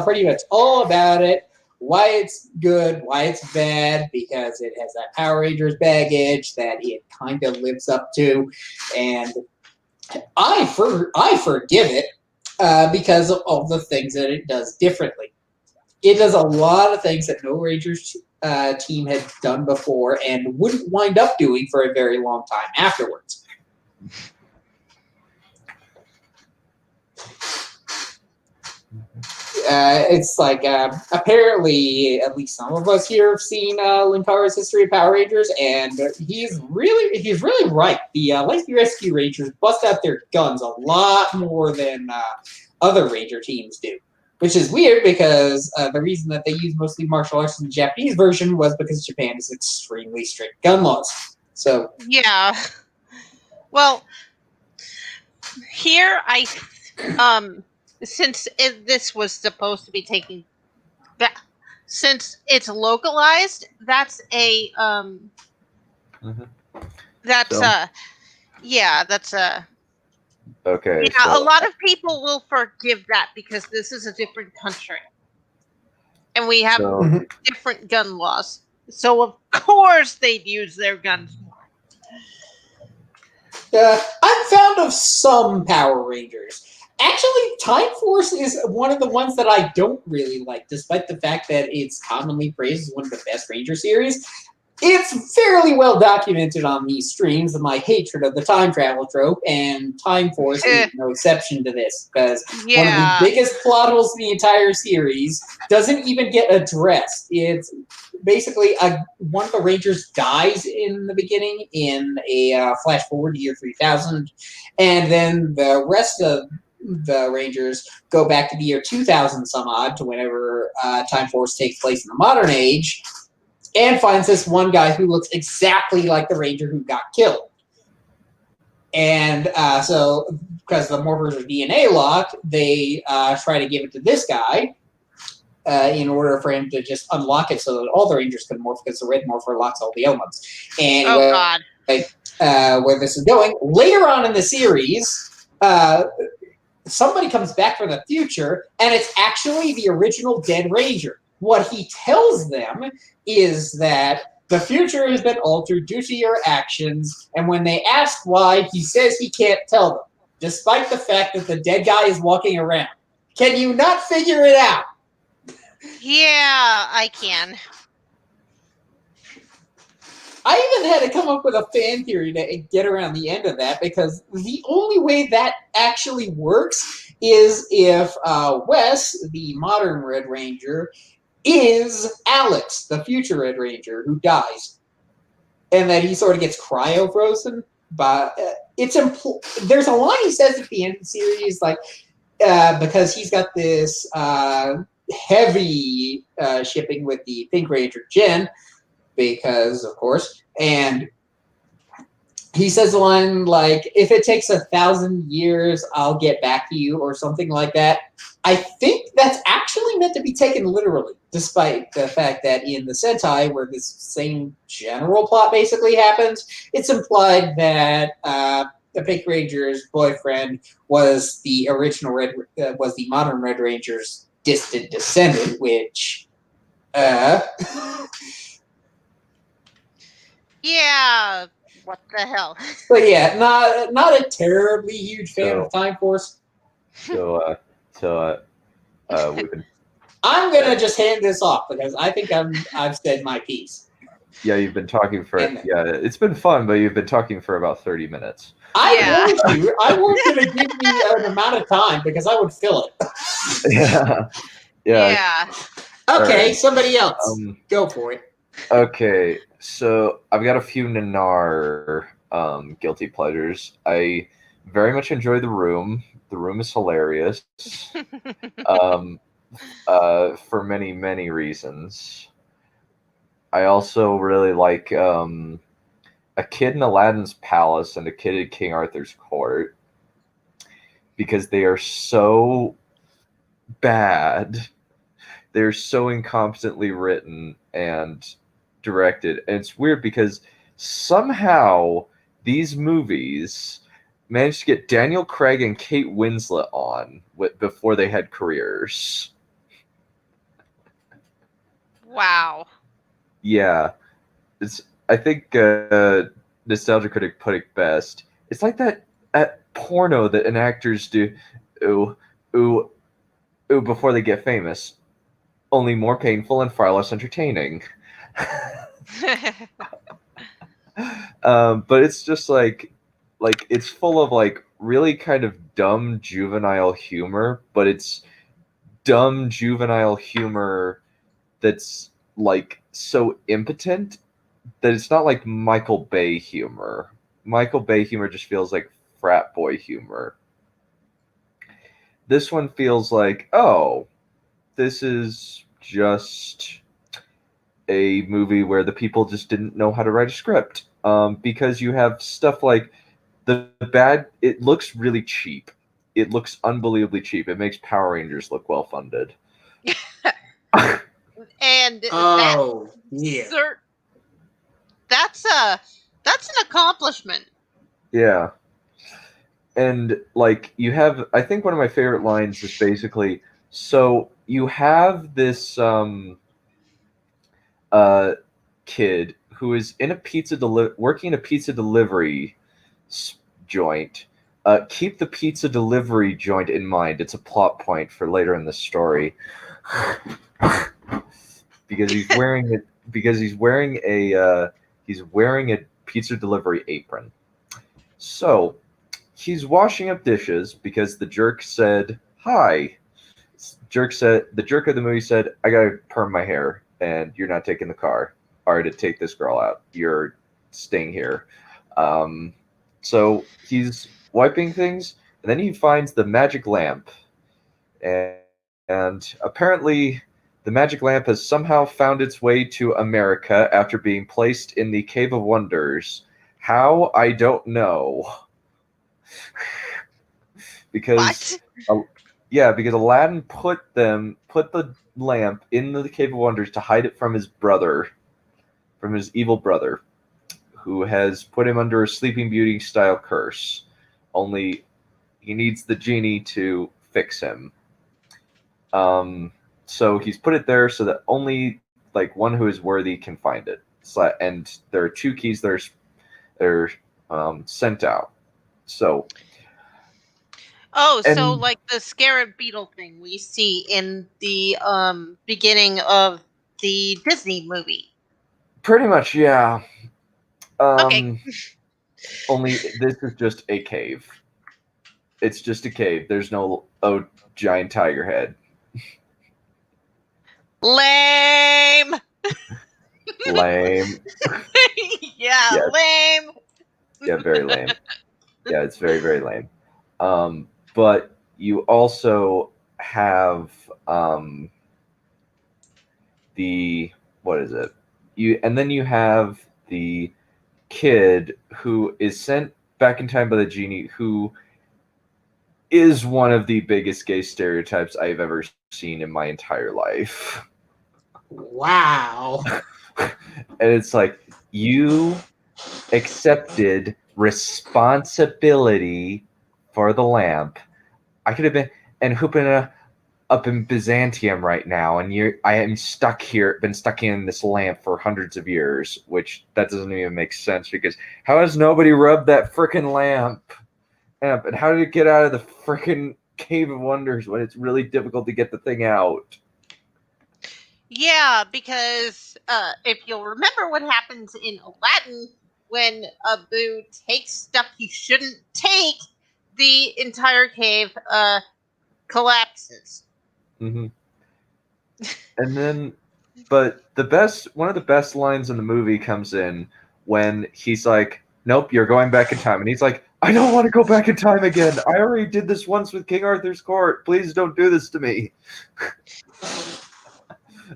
pretty much all about it. Why it's good, why it's bad, because it has that Power Rangers baggage that it kind of lives up to, and I forgive it because of all the things that it does differently. It does a lot of things that no Rangers team had done before and wouldn't wind up doing for a very long time afterwards. It's like apparently at least some of us here have seen Linkara's History of Power Rangers, and he's really right. The Legacy Rescue Rangers bust out their guns a lot more than other Ranger teams do, which is weird because the reason that they use mostly martial arts in the Japanese version was because Japan has extremely strict gun laws. So Yeah. Well, here since this was supposed to be taking back, since it's localized, that's a that's So- that's a Okay. yeah. so- A lot of people will forgive that because this is a different country, and we have so- different gun laws. So of course they'd use their guns more. I'm fond of some Power Rangers. Actually, Time Force is one of the ones that I don't really like, despite the fact that it's commonly praised as one of the best Ranger series. It's fairly well documented on these streams, my hatred of the time travel trope, and Time Force is no exception to this, because one of the biggest plot holes in the entire series doesn't even get addressed. It's basically one of the Rangers dies in the beginning in a flash forward to year 3000, and then the rest of the Rangers go back to the year 2000 some odd, to whenever Time Force takes place in the modern age, and finds this one guy who looks exactly like the Ranger who got killed. And so, because the morphers are DNA locked, they try to give it to this guy in order for him to just unlock it so that all the Rangers can morph, because the red morpher locks all the elements. And Oh God. where this is going, later on in the series, somebody comes back from the future, and it's actually the original Dead Ranger. What he tells them is that the future has been altered due to your actions, and when they ask why, he says he can't tell them, despite the fact that the dead guy is walking around. Can you not figure it out? Yeah, I can. I even had to come up with a fan theory to get around the end of that, because the only way that actually works is if Wes, the modern Red Ranger, is Alex, the future Red Ranger, who dies. And that he sort of gets cryo-frozen. But there's a line he says at the end of the series, like, because he's got this heavy shipping with the Pink Ranger Jen, because, of course, and he says a line like, if it takes 1,000 years, I'll get back to you, or something like that. I think that's actually meant to be taken literally, despite the fact that in the Sentai, where this same general plot basically happens, it's implied that the Pink Ranger's boyfriend was the original was the modern Red Ranger's distant descendant, which Yeah. What the hell? but yeah, not a terribly huge fan of Time Force. So we've been. I'm gonna just hand this off because I think I've said my piece. Yeah, you've been talking for. Yeah, it's been fun, but you've been talking for about 30 minutes. I warned you. I warned you to give me an amount of time because I would fill it. Yeah. Yeah. Okay, right. somebody else. Go for it. Okay. So I've got a few Nanar guilty pleasures. I very much enjoy The Room. The Room is hilarious. um, for many, many reasons. I also really like A Kid in Aladdin's Palace and A Kid in King Arthur's Court because they are so bad. They're so incompetently written and directed. And it's weird because somehow these movies managed to get Daniel Craig and Kate Winslet on before they had careers. Wow. Yeah. I think Nostalgia Critic put it best. It's like that porno that actors do ooh, before they get famous. Only more painful and far less entertaining. But it's just like it's full of like really kind of dumb juvenile humor, but it's dumb juvenile humor that's like so impotent that it's not like Michael Bay humor. Michael Bay humor just feels like frat boy humor. This one feels like, oh, this is just a movie where the people just didn't know how to write a script. Because you have stuff like it looks really cheap. It looks unbelievably cheap. It makes Power Rangers look well funded. And Oh, yeah. that's an accomplishment. Yeah. And like you have, I think one of my favorite lines is basically, so you have this kid who is in a working in a pizza delivery joint. Keep the pizza delivery joint in mind. It's a plot point for later in the story. because he's wearing it. Because he's wearing a pizza delivery apron. So he's washing up dishes because the jerk said hi. The jerk of the movie said, "I gotta perm my hair, and you're not taking the car. Or to take this girl out. You're staying here." So he's wiping things, and then he finds the magic lamp, and apparently the magic lamp has somehow found its way to America after being placed in the Cave of Wonders. How? I don't know. Because because Aladdin put the lamp in the Cave of Wonders to hide it from his brother, from his evil brother, who has put him under a Sleeping Beauty style curse. Only he needs the genie to fix him. So he's put it there so that only like one who is worthy can find it. And there are 2 keys that are sent out. So. So like the scarab beetle thing we see in the beginning of the Disney movie. Pretty much, yeah. Okay. Only this is just a cave. It's just a cave. There's no giant tiger head. Lame. Lame. Yeah, Yes. lame. Yeah, very lame. Yeah, it's very, very lame. But you also have then you have the kid who is sent back in time by the genie, who is one of the biggest gay stereotypes I've ever seen in my entire life. Wow. And it's like, you accepted responsibility for the lamp. I could have been hooping up in Byzantium right now, and I am stuck here, been stuck in this lamp for hundreds of years, which that doesn't even make sense, because how has nobody rubbed that frickin' lamp? And how did it get out of the frickin' Cave of Wonders when it's really difficult to get the thing out? Yeah, because if you'll remember what happens in Aladdin, when Abu takes stuff he shouldn't take, the entire cave collapses. Mm-hmm. And then But one of the best lines in the movie comes in when he's like, "Nope, you're going back in time," and he's like, "I don't want to go back in time again. I already did this once with King Arthur's court. Please don't do this to me."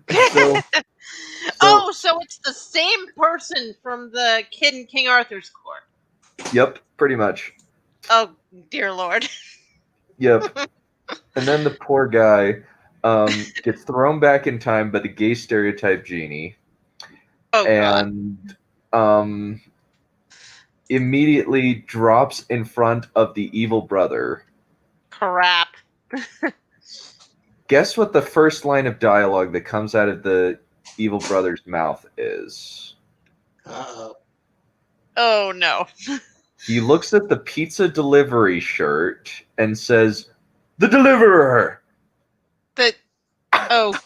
So, Oh, so it's the same person from the kid in King Arthur's court. yep, pretty much. Oh, dear Lord. Yep. And then the poor guy gets thrown back in time by the gay stereotype genie, Oh, God. and immediately drops in front of the evil brother. Crap. Guess what the first line of dialogue that comes out of the evil brother's mouth is? Uh-oh. Oh, no. He looks at the pizza delivery shirt and says, "The deliverer!" The... Oh.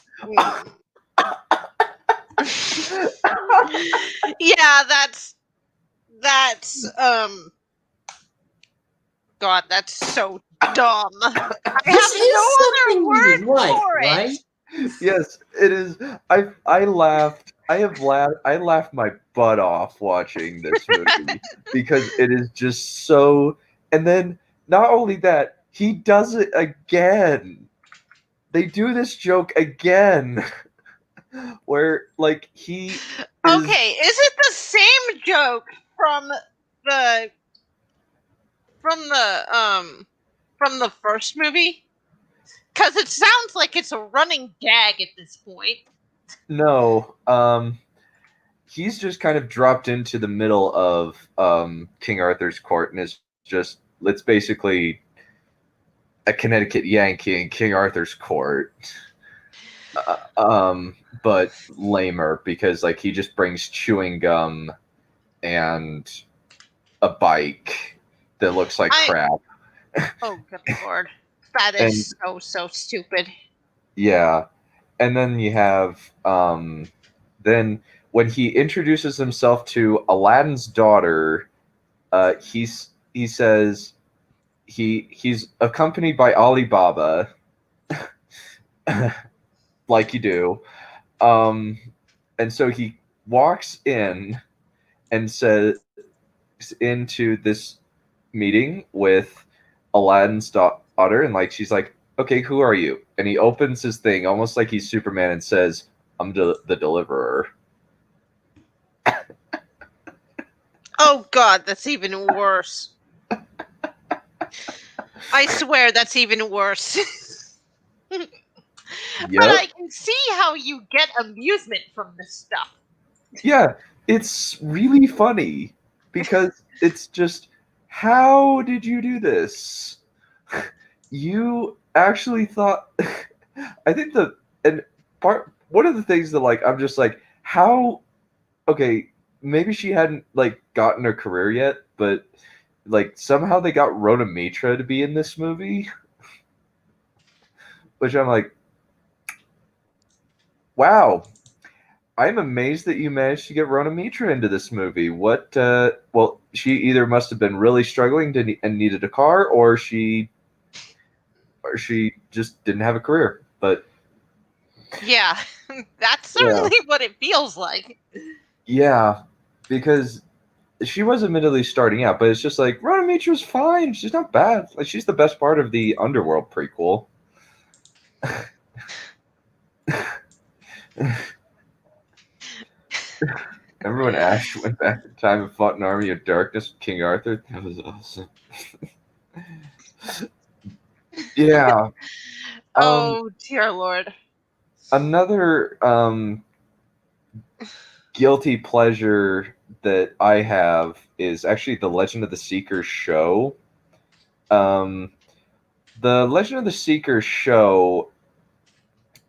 Yeah, that's God, that's so dumb. I This have is no something other word you like, for it. right? Yes, it is. I laughed. I laughed my butt off watching this movie because it is just so. And then not only that, he does it again. They do this joke again, where like he is. Okay, is it the same joke from the from the first movie? Because it sounds like it's a running gag at this point. No, he's just kind of dropped into the middle of King Arthur's court and is just it's basically a Connecticut Yankee in King Arthur's court, but lamer because like he just brings chewing gum and a bike that looks like crap. Oh, good Lord, that is so stupid. Yeah, and then you have then when he introduces himself to Aladdin's daughter, he says he's accompanied by Alibaba, like you do, and so he walks in and says into this meeting with Aladdin's daughter, and like she's like, "Okay, who are you?" And he opens his thing almost like he's Superman and says, "I'm the deliverer." Oh God, that's even worse. I swear that's even worse. Yep. But I can see how you get amusement from this stuff. Yeah, it's really funny because it's just, how did you do this? You actually thought. I think one of the things that like I'm just like, how? Okay, maybe she hadn't like gotten her career yet, but like somehow they got Rhoda Mitra to be in this movie, which I'm like, wow. I'm amazed that you managed to get Rhoda Mitra into this movie. What? Well, she either must have been really struggling and needed a car, or she just didn't have a career. But yeah, that's certainly what it feels like. Yeah, because she was admittedly starting out, but it's just like Rhoda Mitra's fine. She's not bad. Like she's the best part of the Underworld prequel. Remember when Ash went back in time and fought an army of darkness with King Arthur? That was awesome. Yeah. Oh dear Lord. Another guilty pleasure that I have is actually the Legend of the Seeker show. The Legend of the Seeker show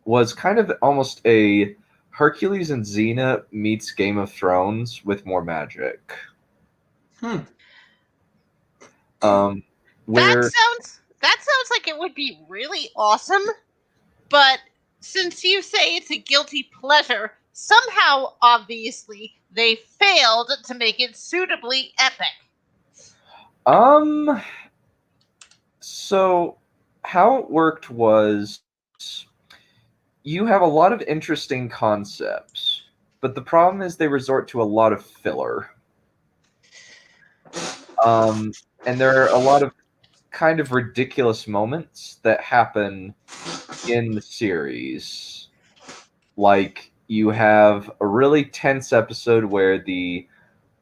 was kind of almost a Hercules and Xena meets Game of Thrones with more magic. Hmm. Where That sounds like it would be really awesome, but since you say it's a guilty pleasure, somehow, obviously, they failed to make it suitably epic. So how it worked was you have a lot of interesting concepts, but the problem is they resort to a lot of filler. And there are a lot of kind of ridiculous moments that happen in the series. Like, you have a really tense episode where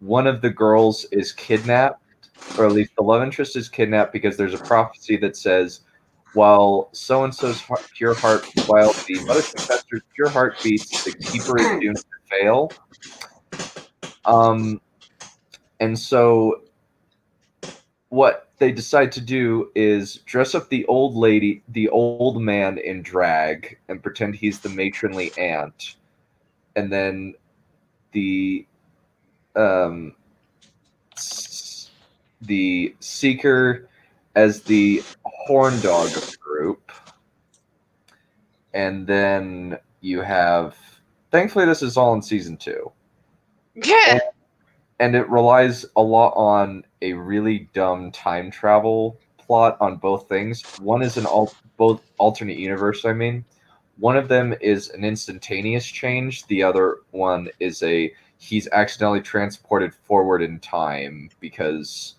one of the girls is kidnapped, or at least the love interest is kidnapped, because there's a prophecy that says, while so-and-so's pure heart, while the mother confessor's pure heart beats, the keeper is doomed to fail. And so what they decide to do is dress up the old man in drag and pretend he's the matronly aunt. And then the seeker as the horn dog of the group. And then you have, thankfully this is all in season 2. Yeah. And it relies a lot on a really dumb time travel plot on both things. One is both alternate universe, I mean. One of them is an instantaneous change. The other one is he's accidentally transported forward in time because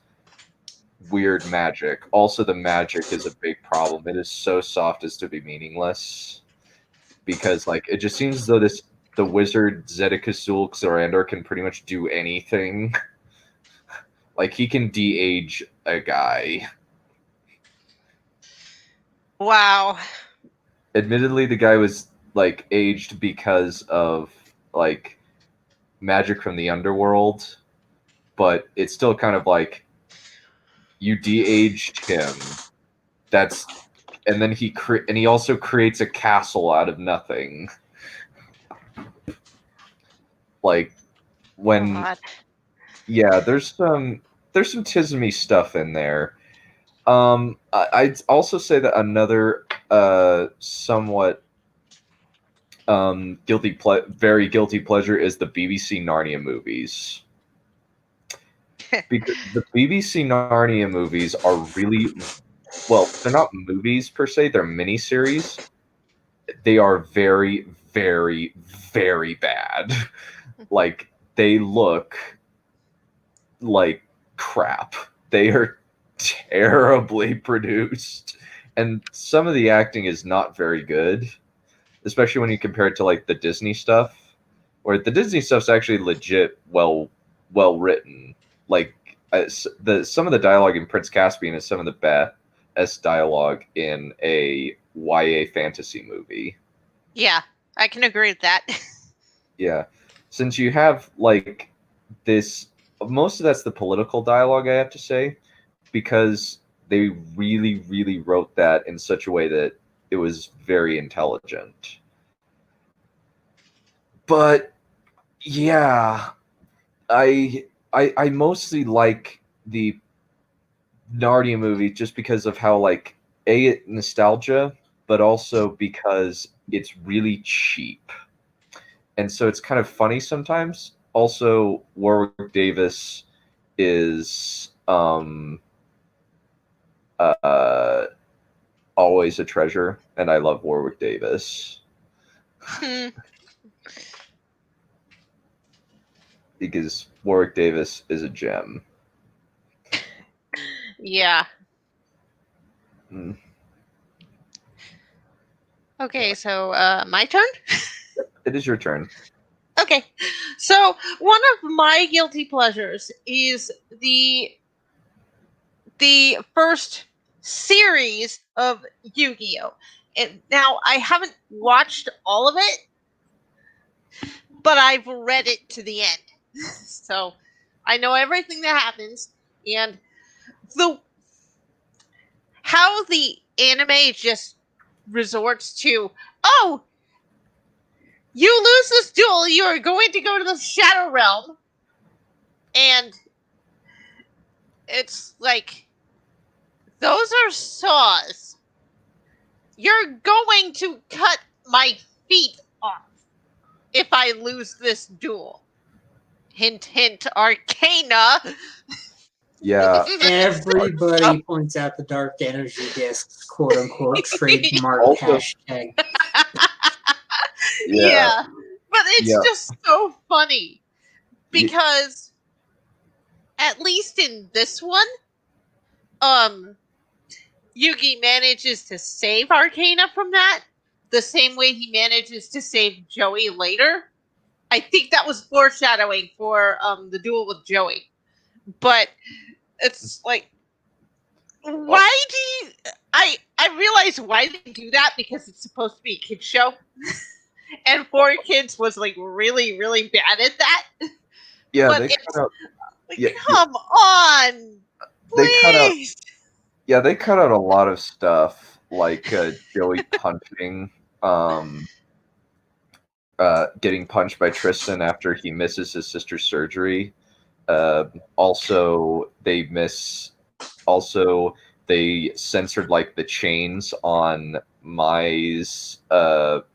weird magic. Also, the magic is a big problem. It is so soft as to be meaningless. Because, like, it just seems as though the wizard Zedekazul Xorandor can pretty much do anything. Like, he can de-age a guy. Wow. Admittedly, the guy was, like, aged because of, like, magic from the underworld. But it's still kind of like, you de-aged him. And then he also creates a castle out of nothing. Like, when God. yeah, there's some tismy stuff in there. I'd also say that another somewhat very guilty pleasure is the BBC Narnia movies. Because the BBC Narnia movies are really, well, they're not movies per se, they're miniseries. They are very, very, very bad. Like, they look like crap. They are terribly produced. And some of the acting is not very good, especially when you compare it to, like, the Disney stuff, where the Disney stuff's actually legit well written. Like, some of the dialogue in Prince Caspian is some of the best dialogue in a YA fantasy movie. Yeah, I can agree with that. Yeah. Since you have, like, this, most of that's the political dialogue, I have to say, because they really, really wrote that in such a way that it was very intelligent. But yeah, I mostly like the Narnia movie just because of how, like, nostalgia, but also because it's really cheap. And so it's kind of funny sometimes. Also, Warwick Davis is always a treasure, and I love Warwick Davis. Because Warwick Davis is a gem. Yeah. Mm. Okay, so my turn? It is your turn. Okay, so one of my guilty pleasures is the first series of Yu-Gi-Oh! And now, I haven't watched all of it, but I've read it to the end. So I know everything that happens, and how the anime just resorts to, oh, you lose this duel, you are going to go to the Shadow Realm. And it's like, those are saws. You're going to cut my feet off if I lose this duel. Hint, hint, Arcana. Yeah. Everybody points out the dark energy discs, quote unquote, trademark Also- hashtag. Yeah. But it's Yeah. just so funny because at least in this one, Yugi manages to save Arcana from that the same way he manages to save Joey later. I think that was foreshadowing for the duel with Joey. But it's like, why do you... I realize why they do that, because it's supposed to be a kid's show. And 4Kids was like really, really bad at that. Yeah, But they it's cut out. like, Yeah, come on, They cut out. please. Yeah, they cut out a lot of stuff, like Joey punching, getting punched by Tristan after he misses his sister's surgery. Also, they censored like the chains on Mai's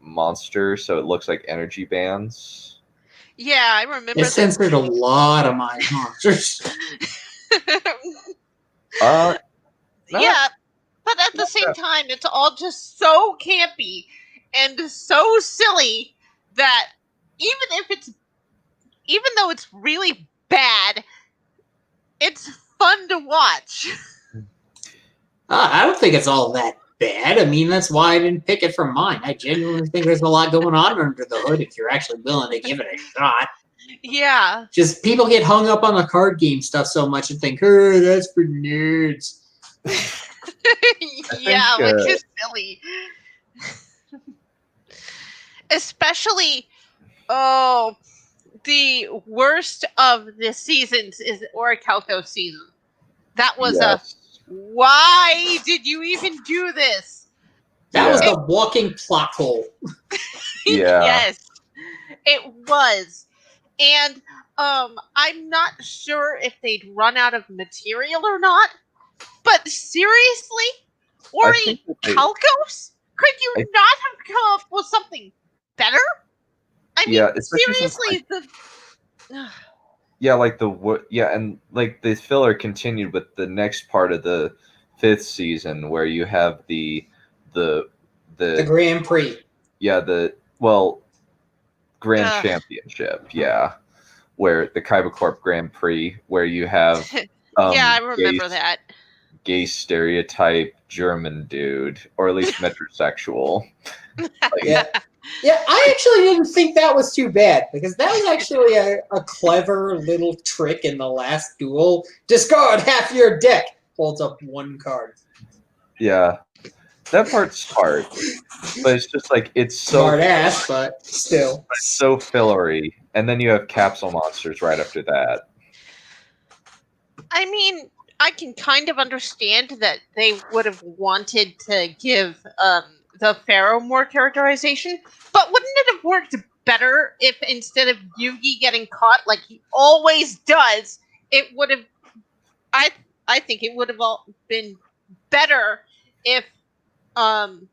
monster, so it looks like energy bands. Yeah, I remember It censored a lot of my monsters. Yeah, but at the same time, it's all just so campy and so silly that even though it's really bad, it's fun to watch. I don't think it's all that bad. I mean, that's why I didn't pick it from mine. I genuinely think there's a lot going on under the hood if you're actually willing to give it a shot. Yeah. Just people get hung up on the card game stuff so much and think, oh, that's for nerds. Yeah, which is silly. Especially, the worst of the seasons is Orichalco season. That was why did you even do this? That was the walking plot hole. Yeah. Yes, it was. And I'm not sure if they'd run out of material or not. But seriously? Orichalcos? Could you not have come up with something better? I mean, seriously, and like the filler continued with the next part of the 5th season where you have the Grand Prix. Yeah, Grand Championship, where the Kaiba Corp Grand Prix, where you have yeah, I remember that. Gay stereotype German dude, or at least metrosexual. Yeah, I actually didn't think that was too bad, because that was actually a clever little trick in the last duel. Discard half your deck. Holds up one card. Yeah, that part's smart, but it's just like it's so smart ass, but still so fillery. And then you have capsule monsters right after that. I mean, I can kind of understand that they would have wanted to give the Pharaoh more characterization, but wouldn't it have worked better if instead of Yugi getting caught like he always does, it would have... I think it would have all been better if the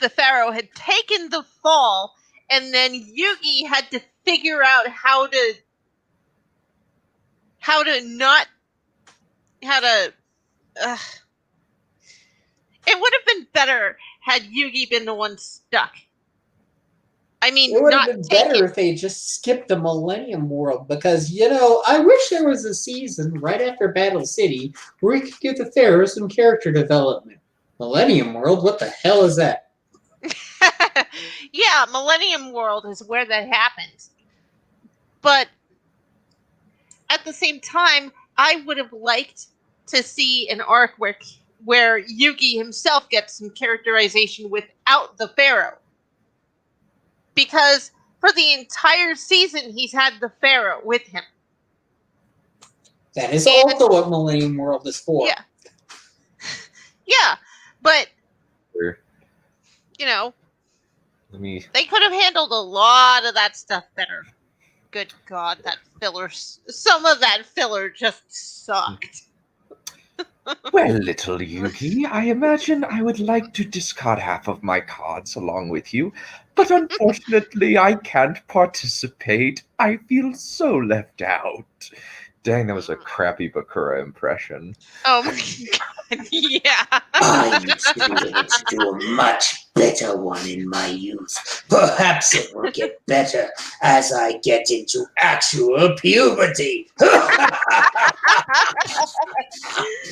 Pharaoh had taken the fall and then Yugi had to figure out how to it would have been better had Yugi been the one stuck. I mean, it would have been better if they just skipped the Millennium World, because, I wish there was a season right after Battle City where we could give the Pharaoh some character development. Millennium World? What the hell is that? Yeah, Millennium World is where that happens. But at the same time, I would have liked to see an arc where Yugi himself gets some characterization without the Pharaoh. Because for the entire season, he's had the Pharaoh with him. That is also what Millennium World is for. Yeah. Yeah, but, they could have handled a lot of that stuff better. Good God, some of that filler just sucked. Well, little Yugi, I imagine I would like to discard half of my cards along with you, but unfortunately I can't participate. I feel so left out. Dang, that was a crappy Bakura impression. Oh my God, yeah. I used to be able to do a much better one in my youth. Perhaps it will get better as I get into actual puberty.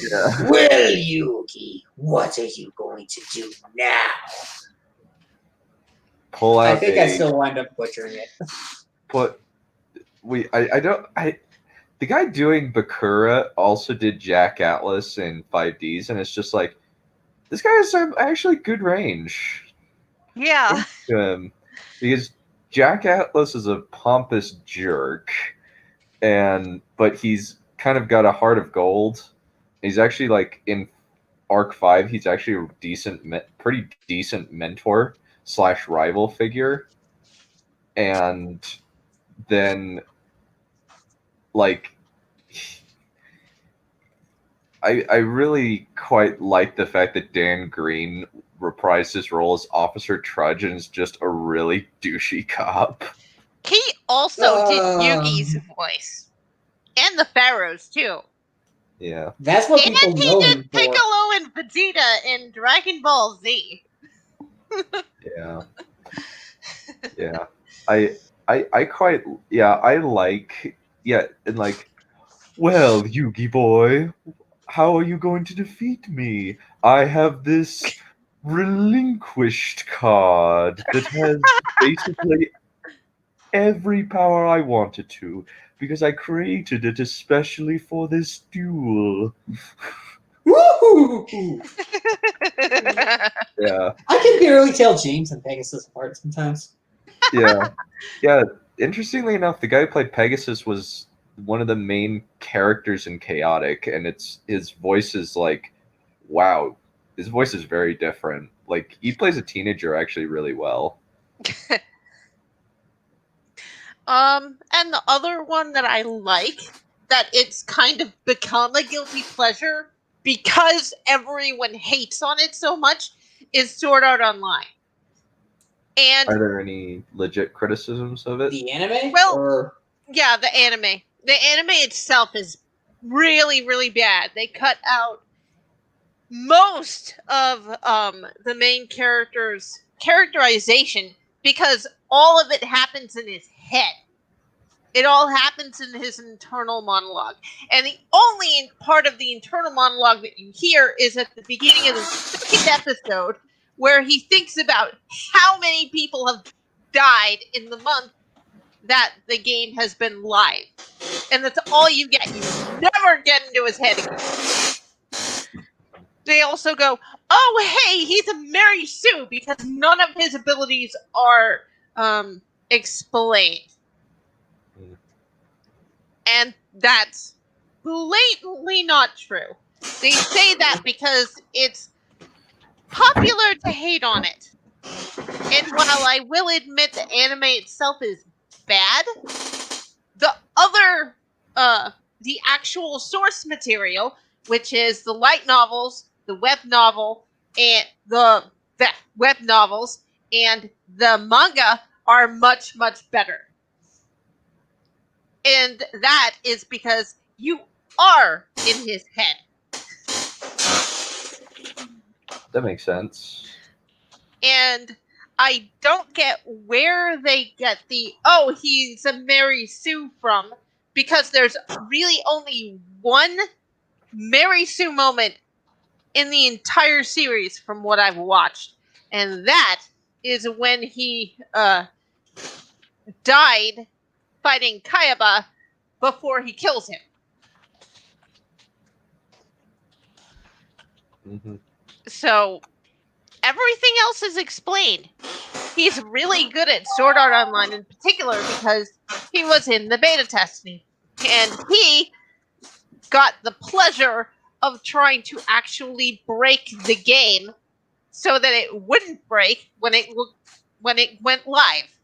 Yeah. Well, Yugi, what are you going to do now? Pull out I think I a still wind up butchering it. put. The guy doing Bakura also did Jack Atlas in 5Ds, and it's just like, this guy has actually good range. Yeah. Because Jack Atlas is a pompous jerk, but he's kind of got a heart of gold. He's actually like in Arc 5, he's actually a pretty decent mentor / rival figure. And then like I really quite like the fact that Dan Green reprised his role as Officer Trudge and is just a really douchey cop. He also did Yugi's voice. And the Pharaohs, too. Yeah. That's what And people he know did him for. Piccolo and Vegeta in Dragon Ball Z. Yeah. Yeah. I like and like, well, Yugi boy, how are you going to defeat me? I have this relinquished card that has basically every power I wanted to, because I created it especially for this duel. Woo! Yeah. I can barely tell James and Pegasus apart sometimes. Yeah. Yeah. Interestingly enough, the guy who played Pegasus was one of the main characters in Chaotic, and his voice is like, wow, his voice is very different. Like, he plays a teenager actually really well. And the other one that I like, that it's kind of become a guilty pleasure because everyone hates on it so much, is Sword Art Online. And Are there any legit criticisms of it? The anime? Well- Or... yeah, the anime. The anime itself is really, really bad. They cut out most of the main character's characterization because all of it happens in his head. It all happens in his internal monologue. And the only part of the internal monologue that you hear is at the beginning of the second episode, where he thinks about how many people have died in the month that the game has been live. And that's all you get. You never get into his head again. They also go, oh, hey, he's a Mary Sue, because none of his abilities are explained. And that's blatantly not true. They say that because it's popular to hate on it. And while I will admit the anime itself is bad, the other, the actual source material, which is the light novels, the web novel, and the web novels, and the manga are much, much better. And that is because you are in his head. That makes sense. And I don't get where they get the, he's a Mary Sue from, because there's really only one Mary Sue moment in the entire series from what I've watched. And that is when he died fighting Kayaba before he kills him. Mm-hmm. So everything else is explained. He's really good at Sword Art Online in particular because he was in the beta testing. And he got the pleasure of trying to actually break the game so that it wouldn't break when it went live.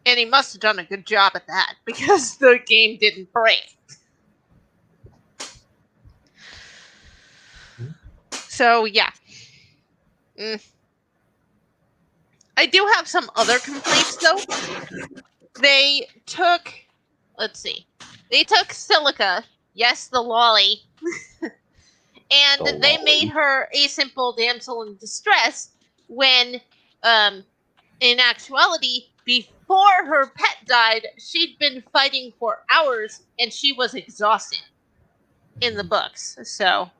And he must have done a good job at that because the game didn't break. So, yeah. I do have some other complaints, though. They took Silica, yes, the lolly, and they made her a simple damsel in distress when in actuality, before her pet died, she'd been fighting for hours and she was exhausted in the books. So,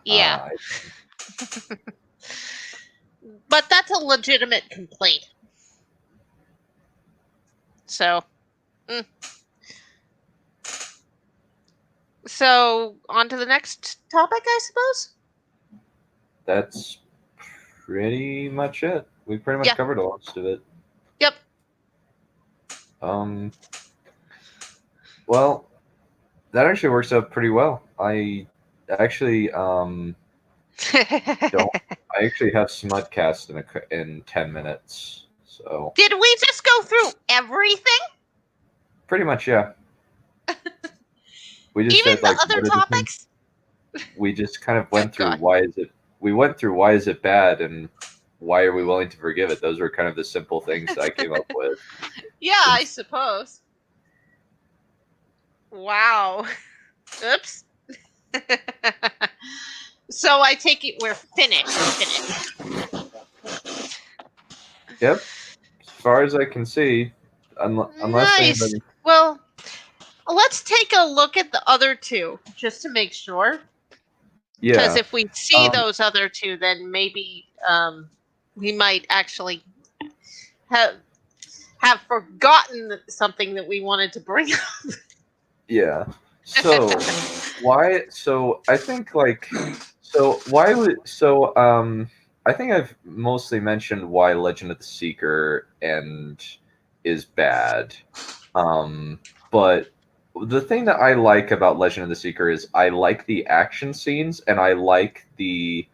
yeah. But that's a legitimate complaint. So, so on to the next topic, I suppose. That's pretty much it. We pretty much covered most of it. Yep. Well, that actually works out pretty well. I actually don't. I actually have Smudcast in 10 minutes. So. Did we just go through everything? Pretty much, yeah. We just even said, like, the other topics. We just kind of went through why is it. We went through why is it bad and why are we willing to forgive it. Those were kind of the simple things that I came up with. Yeah, I suppose. Wow. Oops. So I take it we're finished. Yep. As far as I can see, unless anybody... Well, let's take a look at the other two just to make sure. Yeah. Because if we see those other two, then maybe we might actually have forgotten something that we wanted to bring up. Yeah. So why? So I think like. So why would? So I think I've mostly mentioned why Legend of the Seeker is bad. But the thing that I like about Legend of the Seeker is I like the action scenes and I like the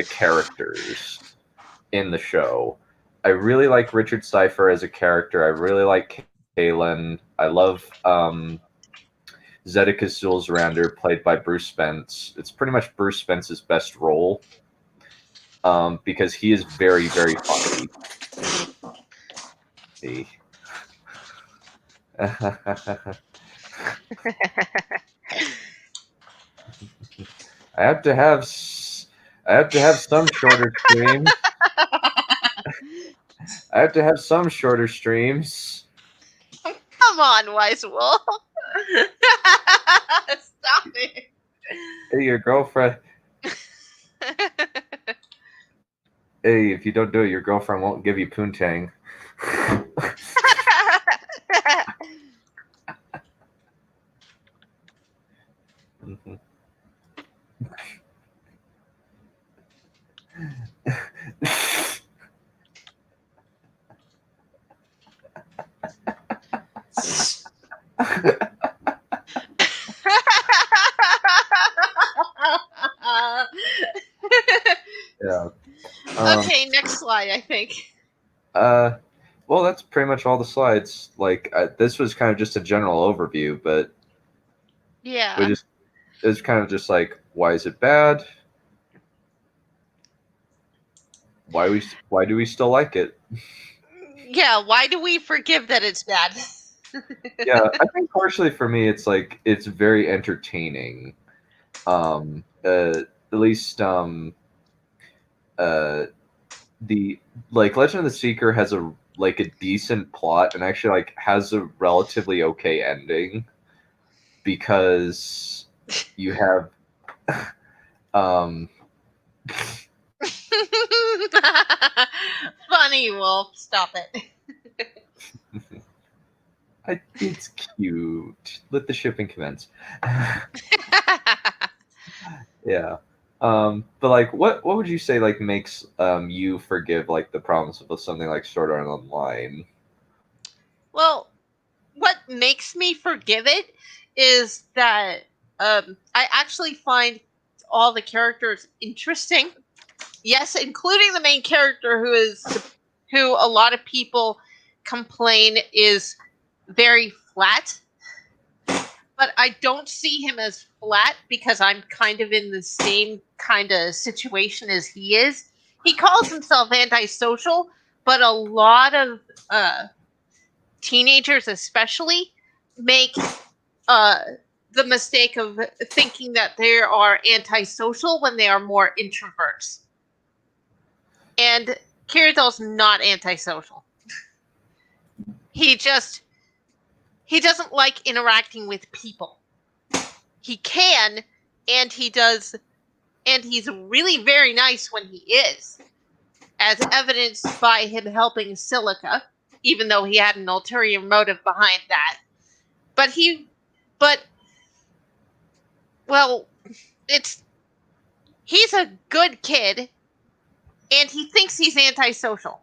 characters in the show. I really like Richard Cypher as a character. I really like Kalen. I love Zedekiah Zulzrander, played by Bruce Spence. It's pretty much Bruce Spence's best role because he is very, very funny. Hey. I have to have some shorter streams. I have to have some shorter streams. Come on, Wise Wolf. Stop it. Hey, your girlfriend. Hey, if you don't do it, your girlfriend won't give you poontang. Yeah. Okay, next slide, I think. Well, that's pretty much all the slides. Like, this was kind of just a general overview, but yeah, it's kind of just like, why is it bad? Why do we still like it? Yeah, why do we forgive that it's bad? Yeah, I think partially for me, it's like it's very entertaining. At least the Legend of the Seeker has a decent plot and actually like has a relatively okay ending because you have Funny Wolf, stop it. It's cute. Let the shipping commence. Yeah. But like, what would you say like makes you forgive like the problems of something like Sword Art Online? Well, what makes me forgive it is that I actually find all the characters interesting. Yes, including the main character who a lot of people complain is very flat. But I don't see him as flat because I'm kind of in the same kind of situation as he is. He calls himself antisocial, but a lot of teenagers especially make the mistake of thinking that they are antisocial when they are more introverts. And Kirido's not antisocial. He doesn't like interacting with people. He can, and he does, and he's really very nice when he is, as evidenced by him helping Silica, even though he had an ulterior motive behind that. He's a good kid, and he thinks he's antisocial.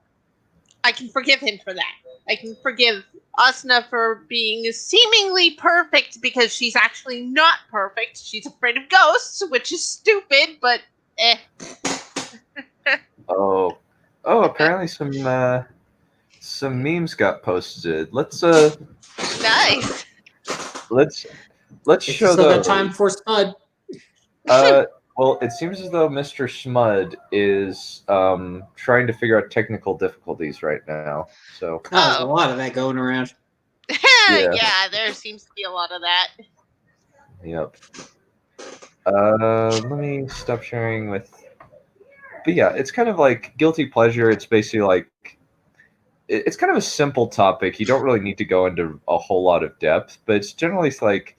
I can forgive him for that. I can forgive Asuna for being seemingly perfect because she's actually not perfect. She's afraid of ghosts, which is stupid, but eh. Oh, apparently some memes got posted. Let's Nice. let's It's show still got those. time for Spud. Well, it seems as though Mr. Smud is trying to figure out technical difficulties right now. So There's a lot of that going around. Yeah, there seems to be a lot of that. Yep. Let me stop sharing with. But yeah, it's kind of like guilty pleasure. It's basically like it's kind of a simple topic. You don't really need to go into a whole lot of depth, but it's generally like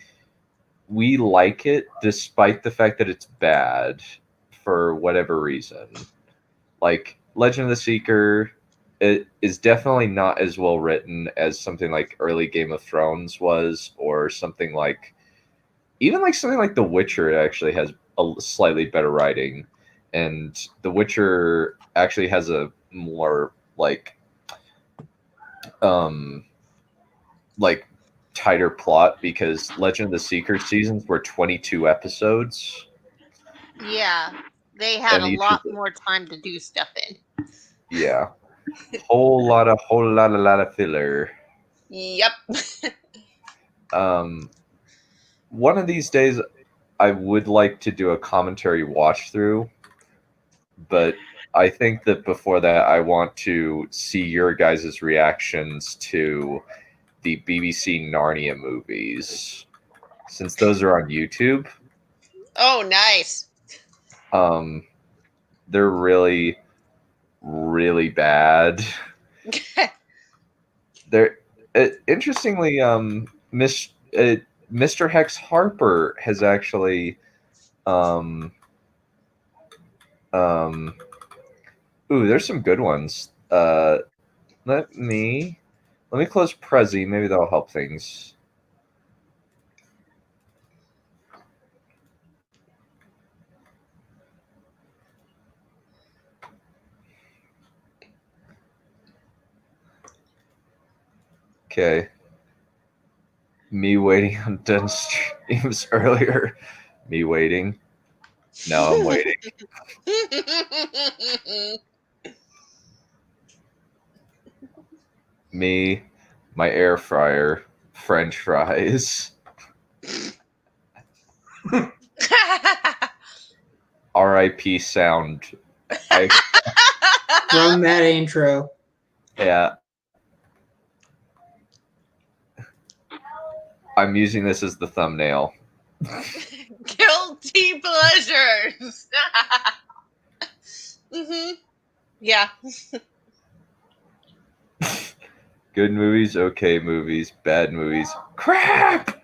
we like it despite the fact that it's bad for whatever reason. Like Legend of the Seeker, it is definitely not as well written as something like early Game of Thrones was, or something like even like something like The Witcher actually has a slightly better writing, and The Witcher actually has a more like tighter plot because Legend of the Seeker seasons were 22 episodes. Yeah, they had And a each lot of the- more time to do stuff in. Yeah. whole lot of filler. Yep. One of these days I would like to do a commentary watch through, but I think that before that I want to see your guys' reactions to the BBC Narnia movies, since those are on YouTube. Oh, nice. They're really, really bad. They're interestingly, Mr. Hex Harper has actually, there's some good ones. Let me close Prezi. Maybe that'll help things. Okay. Me waiting on done streams earlier. Me waiting. No, I'm waiting. Me, my air fryer, French fries. R.I.P. sound. From that intro. Yeah. I'm using this as the thumbnail. Guilty pleasures. Yeah. Good movies, okay movies, bad movies. Crap!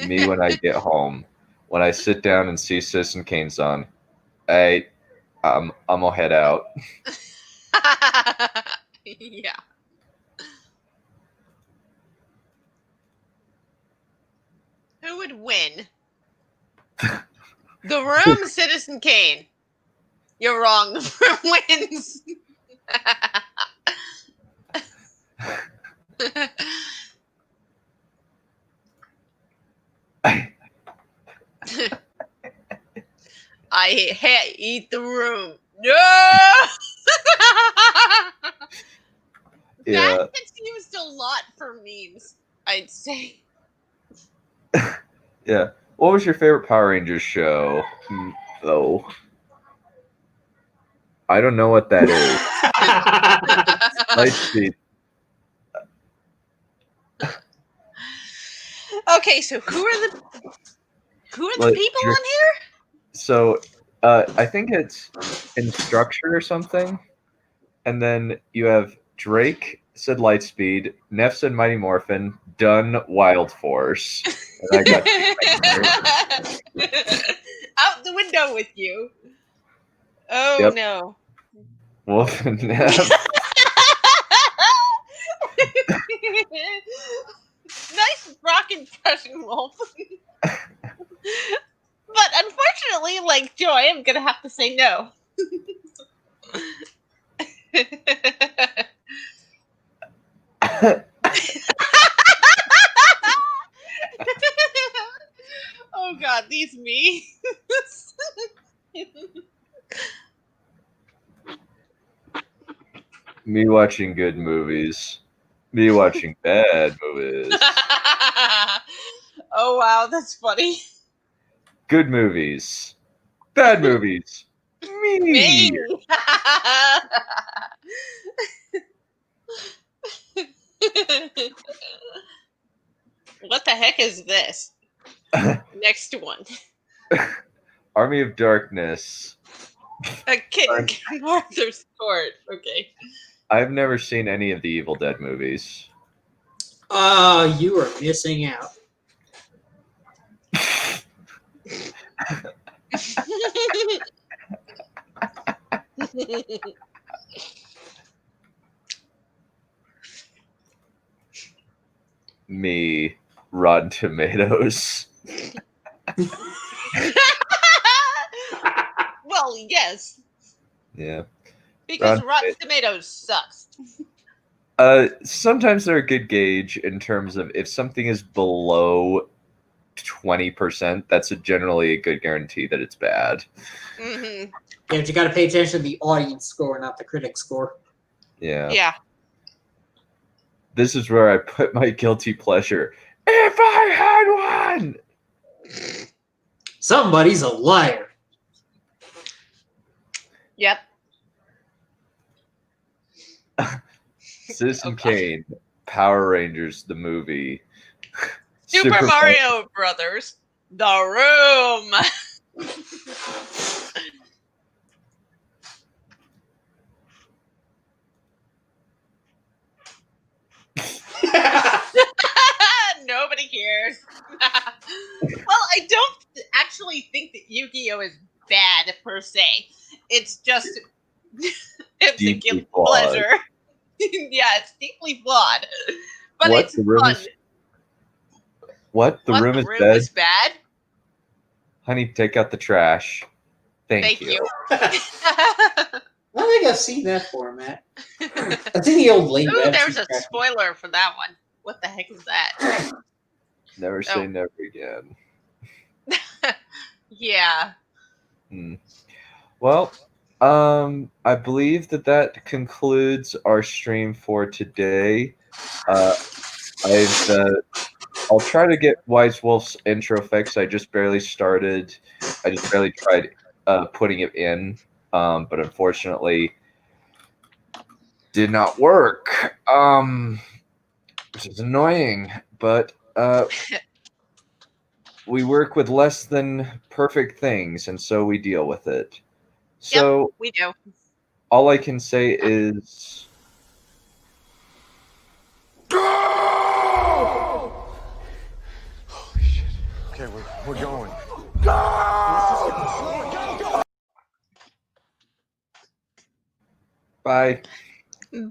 Me when I get home. When I sit down and see Citizen Kane's on. I'm gonna head out. Yeah. Who would win? The Room, Citizen Kane. You're wrong. The Room wins. I eat the Room. No! Yeah. That gets used a lot for memes, I'd say. Yeah. What was your favorite Power Rangers show? Oh. I don't know what that is. Let's see. Okay, so who are the Like, people on here? So, I think it's in structure or something, and then you have Drake said Lightspeed, Neff said Mighty Morphin, Dunn Wild Force, and I got Out the window with you. Oh Yep. no. Wolf and Neff. Nice rock impression, Wolf. But unfortunately, like Joy, I'm gonna have to say no. Oh god, these me. Me watching good movies. Me watching bad movies. Oh wow, that's funny. Good movies. Bad movies. Me. Me. What the heck is this? Next one. Army of Darkness. A kitten in Arthur's court. Okay. I've never seen any of the Evil Dead movies. Oh, you are missing out. Me. Rotten Tomatoes. Well, yes, Yeah. because Rotten Rotten Tomatoes sucks. Sometimes they're a good gauge in terms of if something is below 20%, that's generally a good guarantee that it's bad. Mm-hmm. Yeah, but you got to pay attention to the audience score, not the critic score. Yeah. Yeah. This is where I put my guilty pleasure. If I had one! Somebody's a liar. Yep. Citizen Oh, God. Kane, Power Rangers, the movie. Super Mario Brothers, The Room. Nobody cares. Well, I don't actually think that Yu-Gi-Oh is bad per se. It's just it's a Deeply guilty flawed. pleasure. Yeah, it's deeply flawed, but What? it's The room fun. is what? The What, room the is room bad? is bad? Honey, take out the trash. Thank you. I don't think I've seen that format. I've seen the old lady. Ooh, there's a spoiler for that one. What the heck is that? Never say Oh. never again. Yeah. Well, I believe that concludes our stream for today. I'll try to get Wise Wolf's intro fixed. I just barely started. I just barely tried putting it in, but unfortunately did not work. Which is annoying, but we work with less than perfect things, and so we deal with it. So we do. all I can say is Holy shit. Okay, we're going. bye.